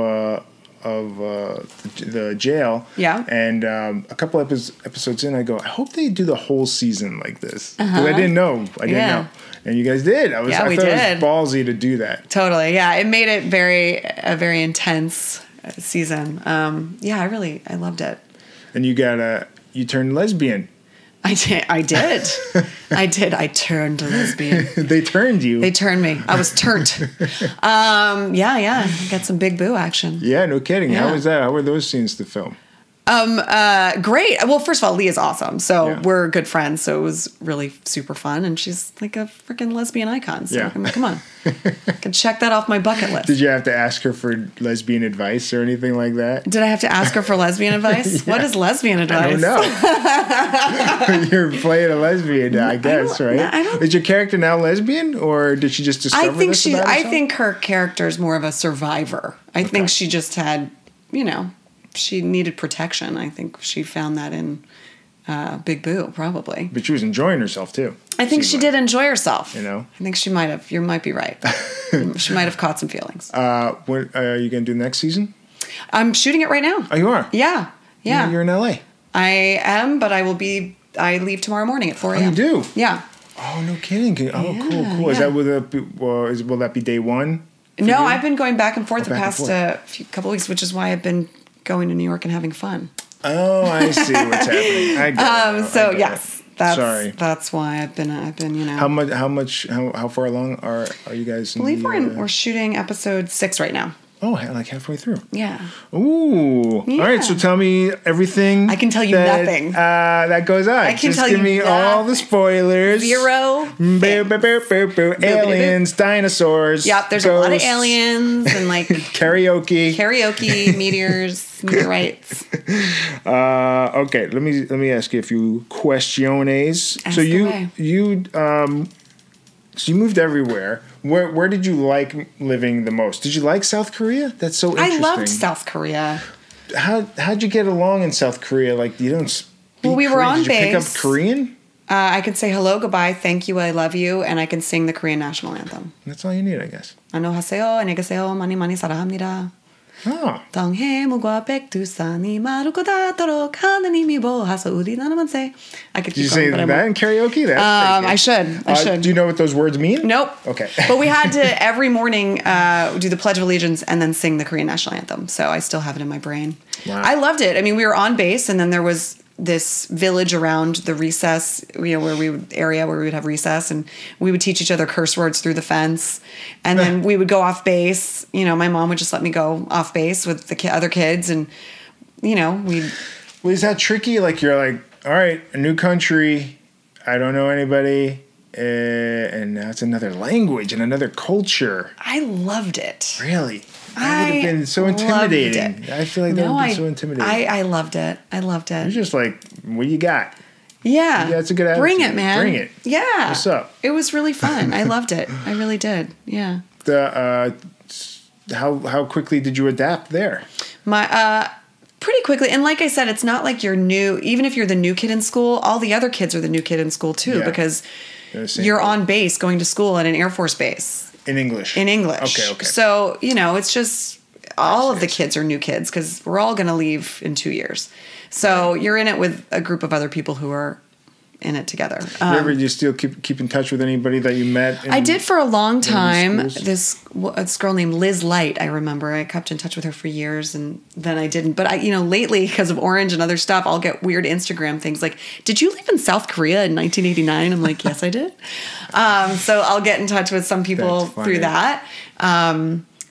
the jail. Yeah. And a couple episodes in, I go, I hope they do the whole season like this. Because I didn't know. know. And you guys did. I thought it was ballsy to do that. Totally. Yeah. It made it a very intense season. I loved it. And you turned lesbian. I did. I turned lesbian. They turned you. They turned me. I was turned. Yeah. Got some big boo action. Yeah, no kidding. Yeah. How was that? How were those scenes to film? Great. Well, first of all, Leah's awesome. So we're good friends. So it was really super fun. And she's like a freaking lesbian icon. So come on. I can check that off my bucket list. Did you have to ask her for lesbian advice or anything like that? Did I have to ask her for lesbian advice? What is lesbian advice? I don't know. You're playing a lesbian, I guess, right? Is your character now lesbian, or did she just discover this about herself? I think her character is more of a survivor. I think she just had, she needed protection. I think she found that in Big Boo, probably. But she was enjoying herself, too. I think she did enjoy herself. I think she might have. You might be right. She might have caught some feelings. What are you going to do next season? I'm shooting it right now. Oh, you are? Yeah. You're in L.A. I am, but I leave tomorrow morning at 4 a.m. Oh, you do? Yeah. Oh, no kidding. Cool. Yeah. Is that will that be day one? No, I've been going back and forth the past couple weeks, which is why I've been going to New York and having fun. Oh, I see what's happening. I get it. That's why I've been. How far along are you guys? I believe we're shooting episode 6 right now. Oh, like halfway through. Yeah. Ooh. Yeah. All right. So tell me everything. I can tell you nothing. That goes on. I can Just tell give you me all the spoilers. 0. Aliens, dinosaurs. Yep. There's ghosts, a lot of aliens and like karaoke, meteorites. Okay. Let me ask you a few questiones. Ask away. So you moved everywhere. Where did you like living the most? Did you like South Korea? That's so interesting. I loved South Korea. How'd you get along in South Korea? Like, you don't speak we were on Did you base. pick up Korean? I can say hello, goodbye, thank you, I love you, and I can sing the Korean national anthem. That's all you need, I guess. 안녕하세요, 안녕히 계세요, 많이 많이 사랑합니다. Oh. 동해물과 백두산이 마르고 닿도록 하느님이 보호하소 우리나라 만세. I could keep Did you say that in karaoke? I should. Do you know what those words mean? Nope. Okay. But we had to every morning do the Pledge of Allegiance and then sing the Korean national anthem. So I still have it in my brain. Wow. I loved it. I mean, we were on base, and then there was this village around the recess, where we would have recess, and we would teach each other curse words through the fence, and then we would go off base. My mom would just let me go off base with the other kids, and we'd. Well, is that tricky? Like, you're like, all right, a new country, I don't know anybody, and now it's another language and another culture. I loved it. Really? That would have been so intimidating. I feel like that would have been so intimidating. I loved it. I loved it. You're just like, what do you got? Yeah. That's a good attitude. Bring it, man. Bring it. Yeah. What's up? It was really fun. I loved it. I really did. Yeah. How quickly did you adapt there? Pretty quickly. And like I said, it's not like you're new. Even if you're the new kid in school, all the other kids are the new kid in school too, because you're on base going to school at an Air Force base. In English. Okay. So, it's just all of the kids are new kids because we're all going to leave in 2 years. So you're in it with a group of other people who are in it together. Do you still keep in touch with anybody that you met? I did for a long time. This girl named Liz Light, I remember. I kept in touch with her for years, and then I didn't. But lately, because of Orange and other stuff, I'll get weird Instagram things like, "Did you live in South Korea in 1989?" I'm like, "Yes, I did." So I'll get in touch with some people through that.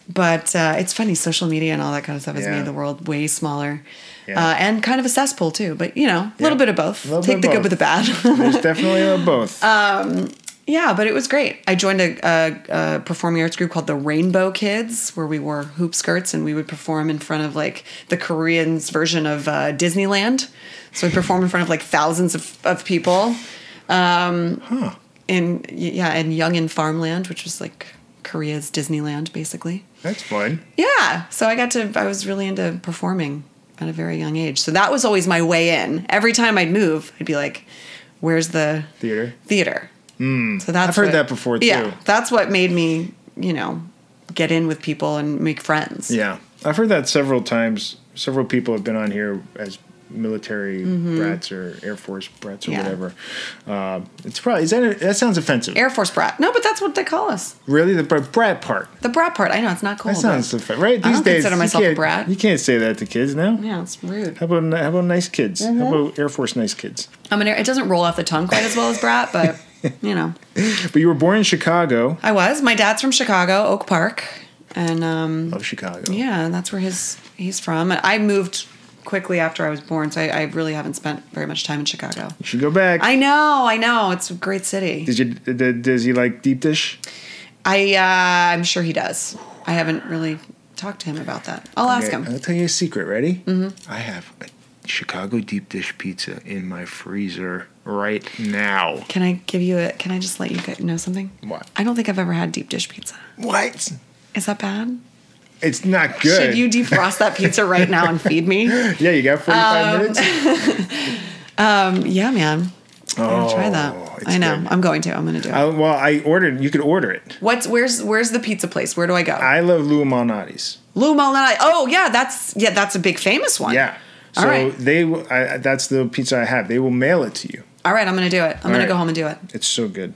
But it's funny, social media and all that kind of stuff has made the world way smaller. Yeah. And kind of a cesspool too, but a little bit of both. Take the good with the bad. There's definitely both. But it was great. I joined a performing arts group called the Rainbow Kids, where we wore hoop skirts and we would perform in front of like the Koreans' version of Disneyland. So we performed in front of like thousands of people. In Yongin Farmland, which was like Korea's Disneyland, basically. That's fun. Yeah. So I was really into performing at a very young age. So that was always my way in. Every time I'd move, I'd be like, where's the theater? So I've heard that before too. Yeah. That's what made me, get in with people and make friends. Yeah. I've heard that several times. Several people have been on here as military brats or Air Force brats or whatever. It's probably that sounds offensive. Air Force brat. No, but that's what they call us. Really, the brat part. The brat part. I know it's not cool. That sounds offensive, right? These I don't days, consider myself a brat. You can't say that to kids now. Yeah, it's rude. How about nice kids? How about Air Force nice kids? It doesn't roll off the tongue quite as well as brat, but But you were born in Chicago. I was. My dad's from Chicago, Oak Park, and love Chicago. Yeah, that's where he's from. And I moved quickly after I was born, so I really haven't spent very much time in Chicago. You should go back. I know. It's a great city. Does he like deep dish? I'm sure he does. I haven't really talked to him about that. I'll ask him. I'll tell you a secret. Ready? Mm-hmm. I have a Chicago deep dish pizza in my freezer right now. Can I just let you know something? What? I don't think I've ever had deep dish pizza. What? Is that bad? It's not good. Should you defrost that pizza right now and feed me? Yeah, you got 45 minutes? Yeah, man. I'm going to try that. I know. Good. I'm going to. I'm going to do it. I ordered. You could order it. Where's the pizza place? Where do I go? I love Lou Malnati's. Lou Malnati. Oh, yeah. That's a big famous one. Yeah. So all right. That's the pizza I have. They will mail it to you. All right. I'm going to do it. I'm going to go home and do it. It's so good.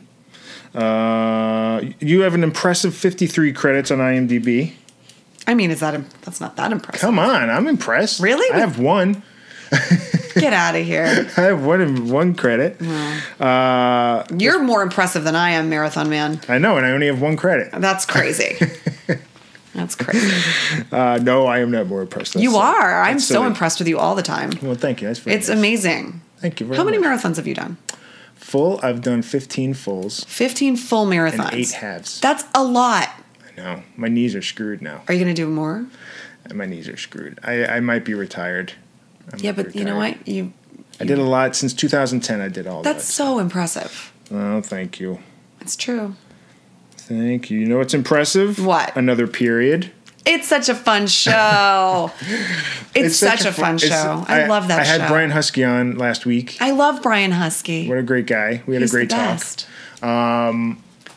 You have an impressive 53 credits on IMDb. That's not that impressive. Come on, I'm impressed. Really? I have one. Get out of here. I have one credit. You're more impressive than I am, Marathon Man. I know, and I only have one credit. That's crazy. That's crazy. No, I am not more impressed. You are. I'm so impressed with you all the time. Well, thank you. That's very It's nice. amazing. Thank you very much. How many marathons have you done? Full, I've done 15 fulls. 15 full marathons. And 8 halves. That's a lot. I know. My knees are screwed now. Are you going to do more? My knees are screwed. I might be retired. You know what? I did a lot since 2010. I did all that. That's so impressive. Oh, thank you. It's true. Thank you. You know what's impressive? What? Another period. It's such a fun show. It's such a fun show. I love that show. I had Brian Husky on last week. I love Brian Husky. What a great guy. We had a great talk.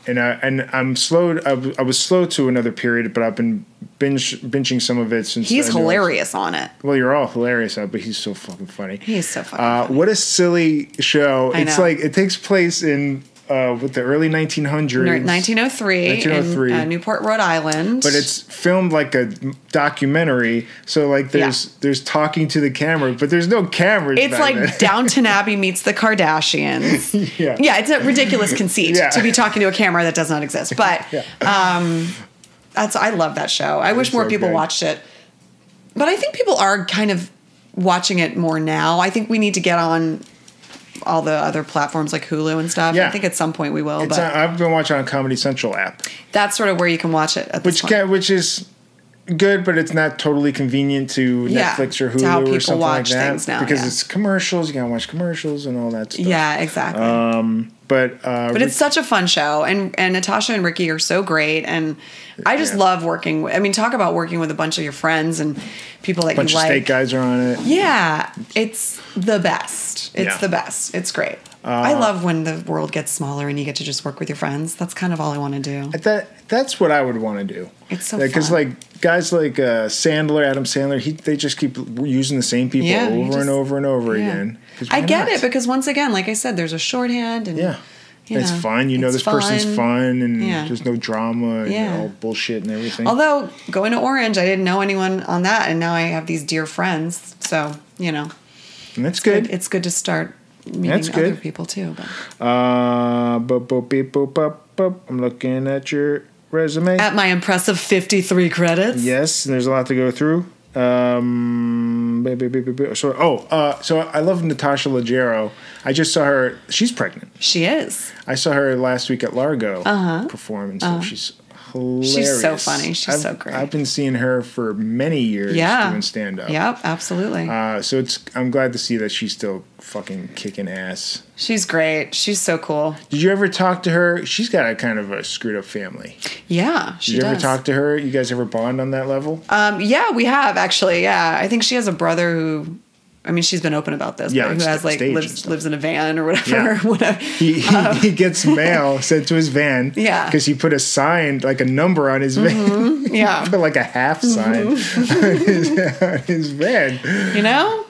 And I'm slow. I was slow to another period, but I've been binging some of it since. He's hilarious on it. Well, you're all hilarious on it, but he's so fucking funny. He is so fucking funny. What a silly show! I It's know. like it takes place in with the early 1900s. 1903 in Newport, Rhode Island. But it's filmed like a documentary, so like there's talking to the camera, but there's no cameras. It's like then. Downton Abbey meets the Kardashians. Yeah, it's a ridiculous conceit to be talking to a camera that does not exist. But I love that show. I wish more people watched it. But I think people are kind of watching it more now. I think we need to get on all the other platforms like Hulu and stuff. Yeah. I think at some point we will. I've been watching on Comedy Central app. That's sort of where you can watch it at this point. Which is good, but it's not totally convenient to Netflix or Hulu or something like that. Now, because it's commercials. You gotta watch commercials and all that stuff. Yeah, exactly. But it's such a fun show, and Natasha and Ricky are so great, and I just love working. I mean, talk about working with a bunch of your friends and people that you like. A bunch of state guys are on it. Yeah, it's the best. It's the best. It's great. I love when the world gets smaller and you get to just work with your friends. That's kind of all I want to do. That's what I would want to do. It's so fun. Because guys like Adam Sandler, they just keep using the same people over and over and over again. I get it because once again, like I said, there's a shorthand and it's fun. You know this person's fun and there's no drama and all bullshit and everything. Although going to Orange, I didn't know anyone on that, and now I have these dear friends. So and that's good. It's good to start meeting other people too. But. I'm looking at your resume. At my impressive 53 credits. Yes, there's a lot to go through. So I love Natasha Leggero. I just saw her. She's pregnant. She is. I saw her last week at Largo perform, and so she's hilarious. She's so funny. She's so great. I've been seeing her for many years doing stand-up. Yep, absolutely. So I'm glad to see that she's still fucking kicking ass. She's great. She's so cool. Did you ever talk to her? She's got a kind of a screwed up family. Yeah, she does. Did you ever talk to her? You guys ever bond on that level? Yeah, we have actually. Yeah, I think she has a brother who. I mean, she's been open about this, but who has lives in a van or whatever. Yeah. whatever. He gets mail sent to his van. Because he put a sign, like a number on his van. Yeah. Put like a half sign on his van.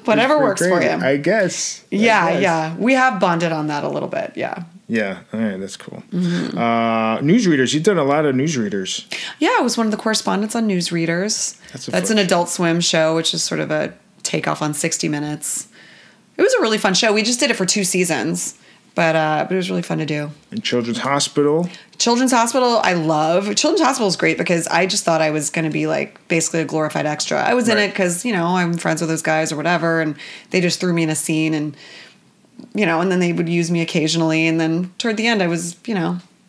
Whatever works for you. I guess. Yeah. We have bonded on that a little bit. Yeah. Yeah. All right. That's cool. Newsreaders. You've done a lot of newsreaders. Yeah. I was one of the correspondents on Newsreaders. That's an Adult Swim show, which is sort of a takeoff on 60 Minutes. It was a really fun show. We just did it for 2 seasons, but it was really fun to do. And Children's Hospital. I love. Children's Hospital is great because I just thought I was going to be like basically a glorified extra. I was in it because, I'm friends with those guys or whatever, and they just threw me in a scene and, and then they would use me occasionally. And then toward the end I was,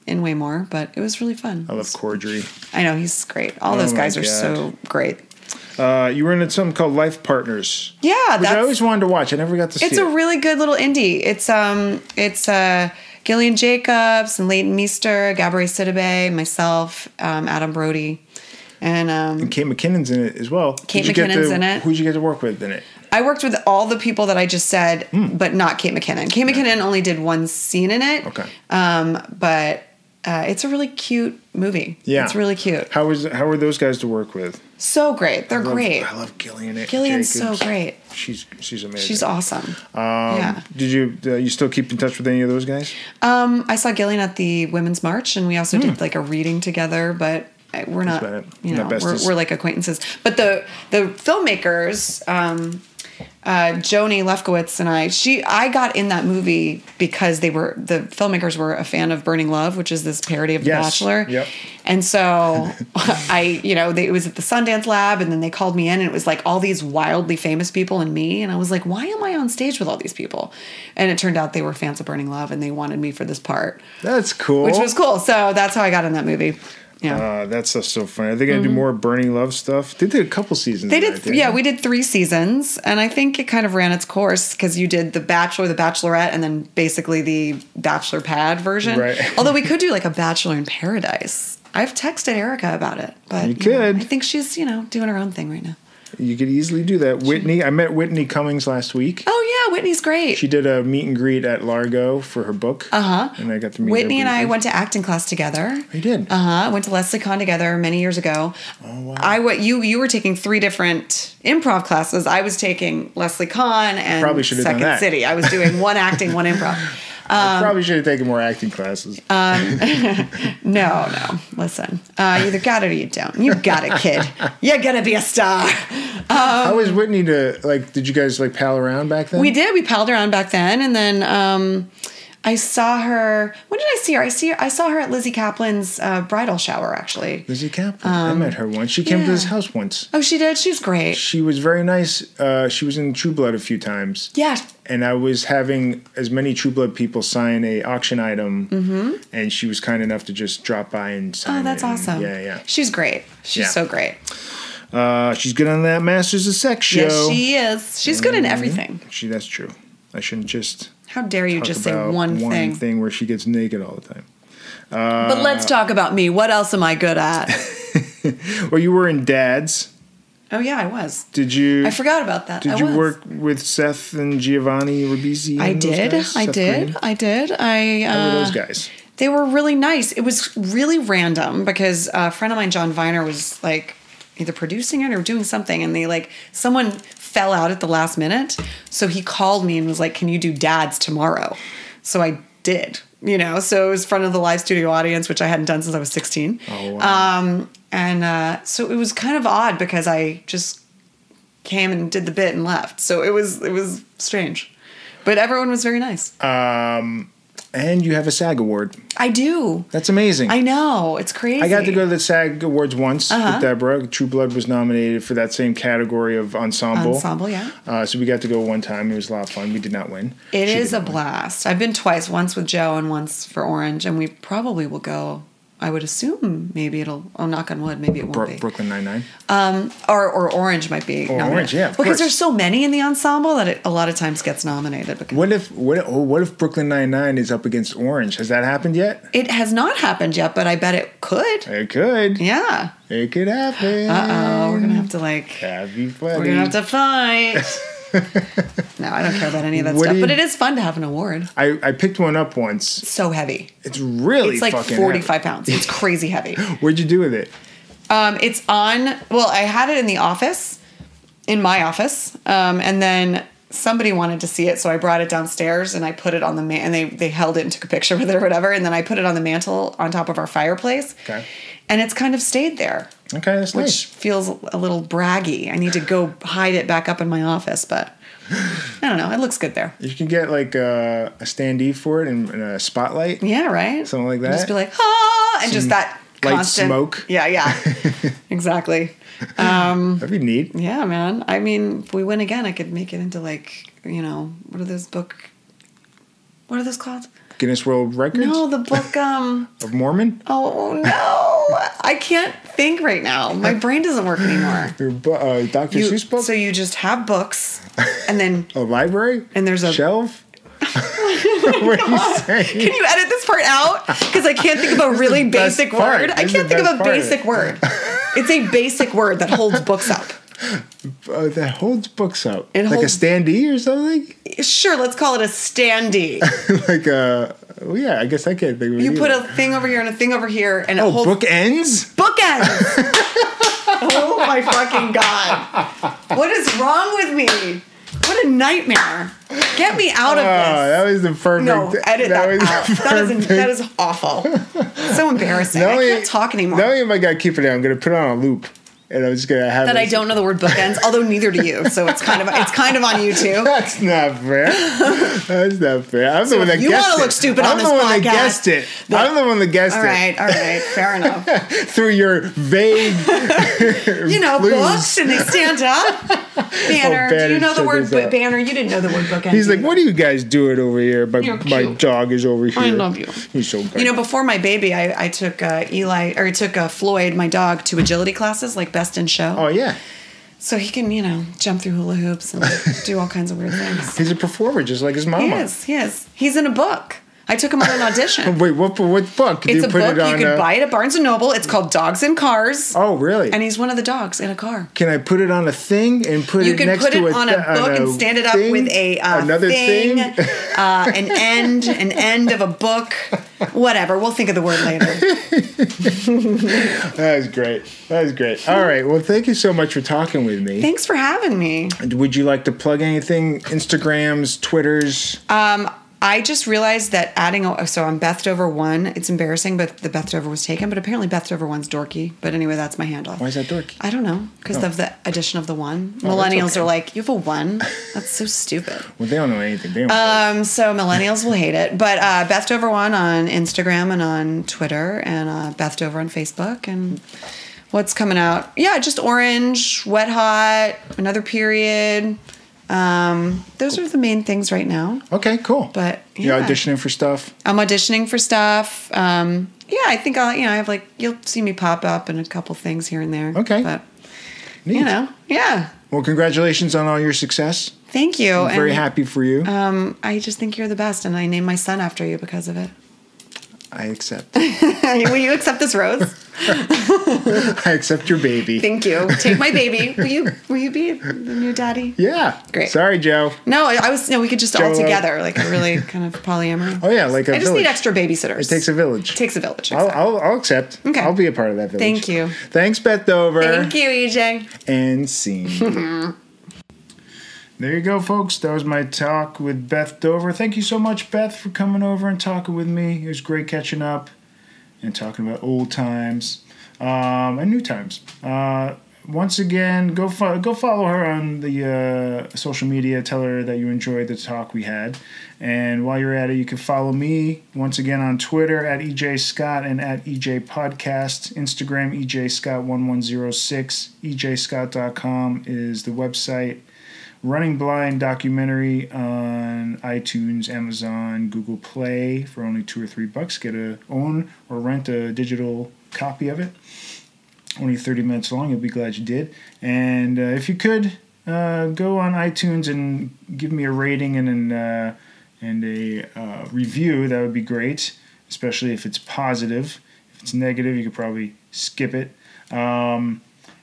in way more, but it was really fun. I love Cordry. I know, he's great. All those guys are so great. You were in something called Life Partners. Yeah, which I always wanted to watch. I never got to see it. It's a really good little indie. It's Gillian Jacobs and Leighton Meester, Gabourey Sidibe, myself, Adam Brody, and Kate McKinnon's in it as well. Kate McKinnon's in it. Who did you get to work with in it? I worked with all the people that I just said, but not Kate McKinnon. Kate McKinnon only did one scene in it. Okay. But it's a really cute movie. Yeah. It's really cute. How were those guys to work with? So great. They're great. I love Gillian. Gillian's Jacobs. so great. She's amazing. She's awesome. Did you still keep in touch with any of those guys? I saw Gillian at the Women's March, and we also did like a reading together, but we're not, we're like acquaintances. But the filmmakers, Joni Lefkowitz and I got in that movie because the filmmakers were a fan of Burning Love, which is this parody of The Bachelor. Yep. And so it was at the Sundance Lab, and then they called me in, and it was like all these wildly famous people and me. And I was like, why am I on stage with all these people? And it turned out they were fans of Burning Love, and they wanted me for this part. That's cool. Which was cool. So that's how I got in that movie. Yeah. That's so funny. Are they going to do more Burning Love stuff? They did a couple seasons. They did. We did 3 seasons, and I think it kind of ran its course because you did The Bachelor, The Bachelorette, and then basically the Bachelor Pad version. Right. Although we could do like a Bachelor in Paradise. I've texted Erica about it, but you could. I think she's doing her own thing right now. You could easily do that. I met Whitney Cummings last week. Oh yeah, Whitney's great. She did a meet and greet at Largo for her book. And I got to meet Whitney her and I went to acting class together. You did? Went to Lesley Kahn together many years ago. Oh wow. You were taking 3 different improv classes. I was taking Lesley Kahn and Second City. I was doing one acting, one improv. I probably should have taken more acting classes. No. Listen, you either got it or you don't. You got it, kid. You're going to be a star. How was Whitney did you guys pal around back then? We did. We palled around back then. And then I saw her. When did I see her? I saw her at Lizzie Kaplan's bridal shower, actually. Lizzie Kaplan. I met her once. She came to this house once. Oh, she did? She was great. She was very nice. She was in True Blood a few times. Yeah. And I was having as many True Blood people sign a auction item, and she was kind enough to just drop by and sign it. Oh, that's awesome. Yeah. She's great. She's so great. She's good on that Masters of Sex show. Yes, she is. She's good in everything. That's true. I shouldn't just... How dare you just say one thing? One thing where she gets naked all the time. But let's talk about me. What else am I good at? Well, you were in Dads. Oh, yeah, I was. Did you... I forgot about that. Did you work with Seth and Giovanni Ribisi? I did. I did. How were those guys? They were really nice. It was really random because a friend of mine, John Viner, was like either producing it or doing something, and someone fell out at the last minute. So he called me and was like, "Can you do Dads tomorrow?" So I did, so it was in front of the live studio audience, which I hadn't done since I was 16. Oh, wow. So it was kind of odd because I just came and did the bit and left. So it was strange, but everyone was very nice. And you have a Sag Award. I do. That's amazing. I know. It's crazy. I got to go to the Sag Awards once with Deborah. True Blood was nominated for that same category of ensemble. Ensemble, yeah. So we got to go one time. It was a lot of fun. We did not win. It is a blast. I've been twice, once with Joe and once for Orange, and we probably will go. I would assume maybe it'll, knock on wood, maybe it won't be. Brooklyn Nine-Nine. Or Orange might be nominated. Orange, yeah, because there's so many in the ensemble that it a lot of times gets nominated. What if Brooklyn Nine-Nine is up against Orange? Has that happened yet? It has not happened yet, but I bet it could. It could. Yeah. It could happen. We're going to have to Happy funny. We're going to have to fight. No, I don't care about any of that stuff. But it is fun to have an award. I picked one up once. It's so heavy. It's really fucking It's like 45 pounds. It's crazy heavy. What'd you do with it? It's on... Well, I had it in the office. In my office. And then somebody wanted to see it, so I brought it downstairs and I put it on the... and they held it and took a picture with it or whatever. And then I put it on the mantle on top of our fireplace. Okay. And it's kind of stayed there. Okay, that's nice. Which feels a little braggy. I need to go hide it back up in my office, but I don't know. It looks good there. You can get like a standee for it and a spotlight. Yeah, right? Something like that. And just be like, ah! And just that light constant... smoke. Yeah. Exactly. That'd be neat. Yeah, man. I mean, if we win again, I could make it into like, what are those called? Guinness World Records? No, the book, of Mormon? Oh, no. I can't think right now. My brain doesn't work anymore. Your Dr. Seuss book? So you just have books, and then... A library? And there's a... Shelf? What are you saying? Can you edit this part out? Because I can't think of a really basic word. I can't think of a basic word. It's a basic word that holds books up. That holds books up. Like a standee or something? Sure, let's call it a standee. Yeah, I guess I can't think of it. You put a thing over here and a thing over here, and it holds... bookends? Bookends! Oh my fucking God. What is wrong with me? What a nightmare. Get me out of this. That was the perfect... No, edit that out. That is awful. It's so embarrassing. I can't talk anymore. Not only am I going to keep it in, I'm going to put it on a loop. And I'm just gonna have that. I don't know the word bookends, although neither do you. So it's kind of on you too. That's not fair. That's not fair. I'm the one that guessed it. You want to look stupid on this podcast. I'm the one that guessed it. I'm the one that guessed it. All right. Fair enough. Through your vague, books and they stand up. Banner. Do you know the word banner? You didn't know the word bookends. He's like, what are you guys doing over here? My dog is over here. I love you. He's so good. Before my baby, I took Floyd, my dog, to agility classes, like Best in Show. Oh, yeah. So he can, jump through hula hoops and do all kinds of weird things. He's a performer, just like his mama. He is. He's in a book. I took him on an audition. Wait, what book? It's a book. You can buy it at Barnes & Noble. It's called Dogs and Cars. Oh, really? And he's one of the dogs in a car. Can I put it on a thing and put it next to a... You can put it on a book and stand it up with another thing? An end of a book. Whatever. We'll think of the word later. That was great. All right. Well, thank you so much for talking with me. Thanks for having me. Would you like to plug anything? Instagrams, Twitters? I just realized that so on Beth Dover 1, it's embarrassing, but the Beth Dover was taken. But apparently Beth Dover 1's dorky. But anyway, that's my handle. Why is that dorky? I don't know. Because of the addition of the 1. Oh, Millennials okay. are like, you have a 1? That's so stupid. Well, they don't know anything. They don't So millennials will hate it. But Beth Dover 1 on Instagram and on Twitter, and Beth Dover on Facebook. And what's coming out? Yeah, just Orange, Wet Hot, Another Period. Those are the main things right now. Okay, cool. But you're auditioning for stuff? I'm auditioning for stuff. Yeah, I think I have you'll see me pop up in a couple things here and there. Okay. But, Neat. yeah. Well, congratulations on all your success. Thank you. I'm very happy for you. I just think you're the best, and I named my son after you because of it. I accept. Will you accept this rose? I accept your baby. Thank you. Take my baby. Will you be the new daddy? Yeah. Great. Sorry, Joe. No, we could just Joe all together, like a really kind of polyamory. Oh yeah, like a I just village. need extra babysitters. It takes a village. It takes a village. I'll Exactly. I'll accept. Okay. I'll be a part of that village. Thank you. Thanks, Beth Dover. Thank you, EJ. And scene. There you go, folks. That was my talk with Beth Dover. Thank you so much, Beth, for coming over and talking with me. It was great catching up and talking about old times and new times. Once again, go follow her on the social media. Tell her that you enjoyed the talk we had. And while you're at it, you can follow me once again on Twitter at EJ Scott and at EJ Podcast. Instagram, EJ Scott1106. EJScott.com is the website. Running Blind documentary on iTunes, Amazon, Google Play for only $2 or $3. Own or rent a digital copy of it. Only 30 minutes long. You'll be glad you did. And if you could go on iTunes and give me a rating and a review, that would be great. Especially if it's positive. If it's negative, you could probably skip it.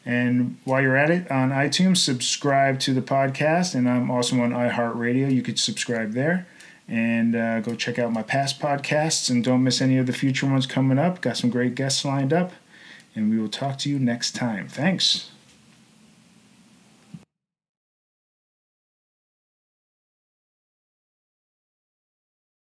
And while you're at it, on iTunes, subscribe to the podcast. And I'm also on iHeartRadio. You could subscribe there. And go check out my past podcasts. And don't miss any of the future ones coming up. Got some great guests lined up. And we will talk to you next time. Thanks.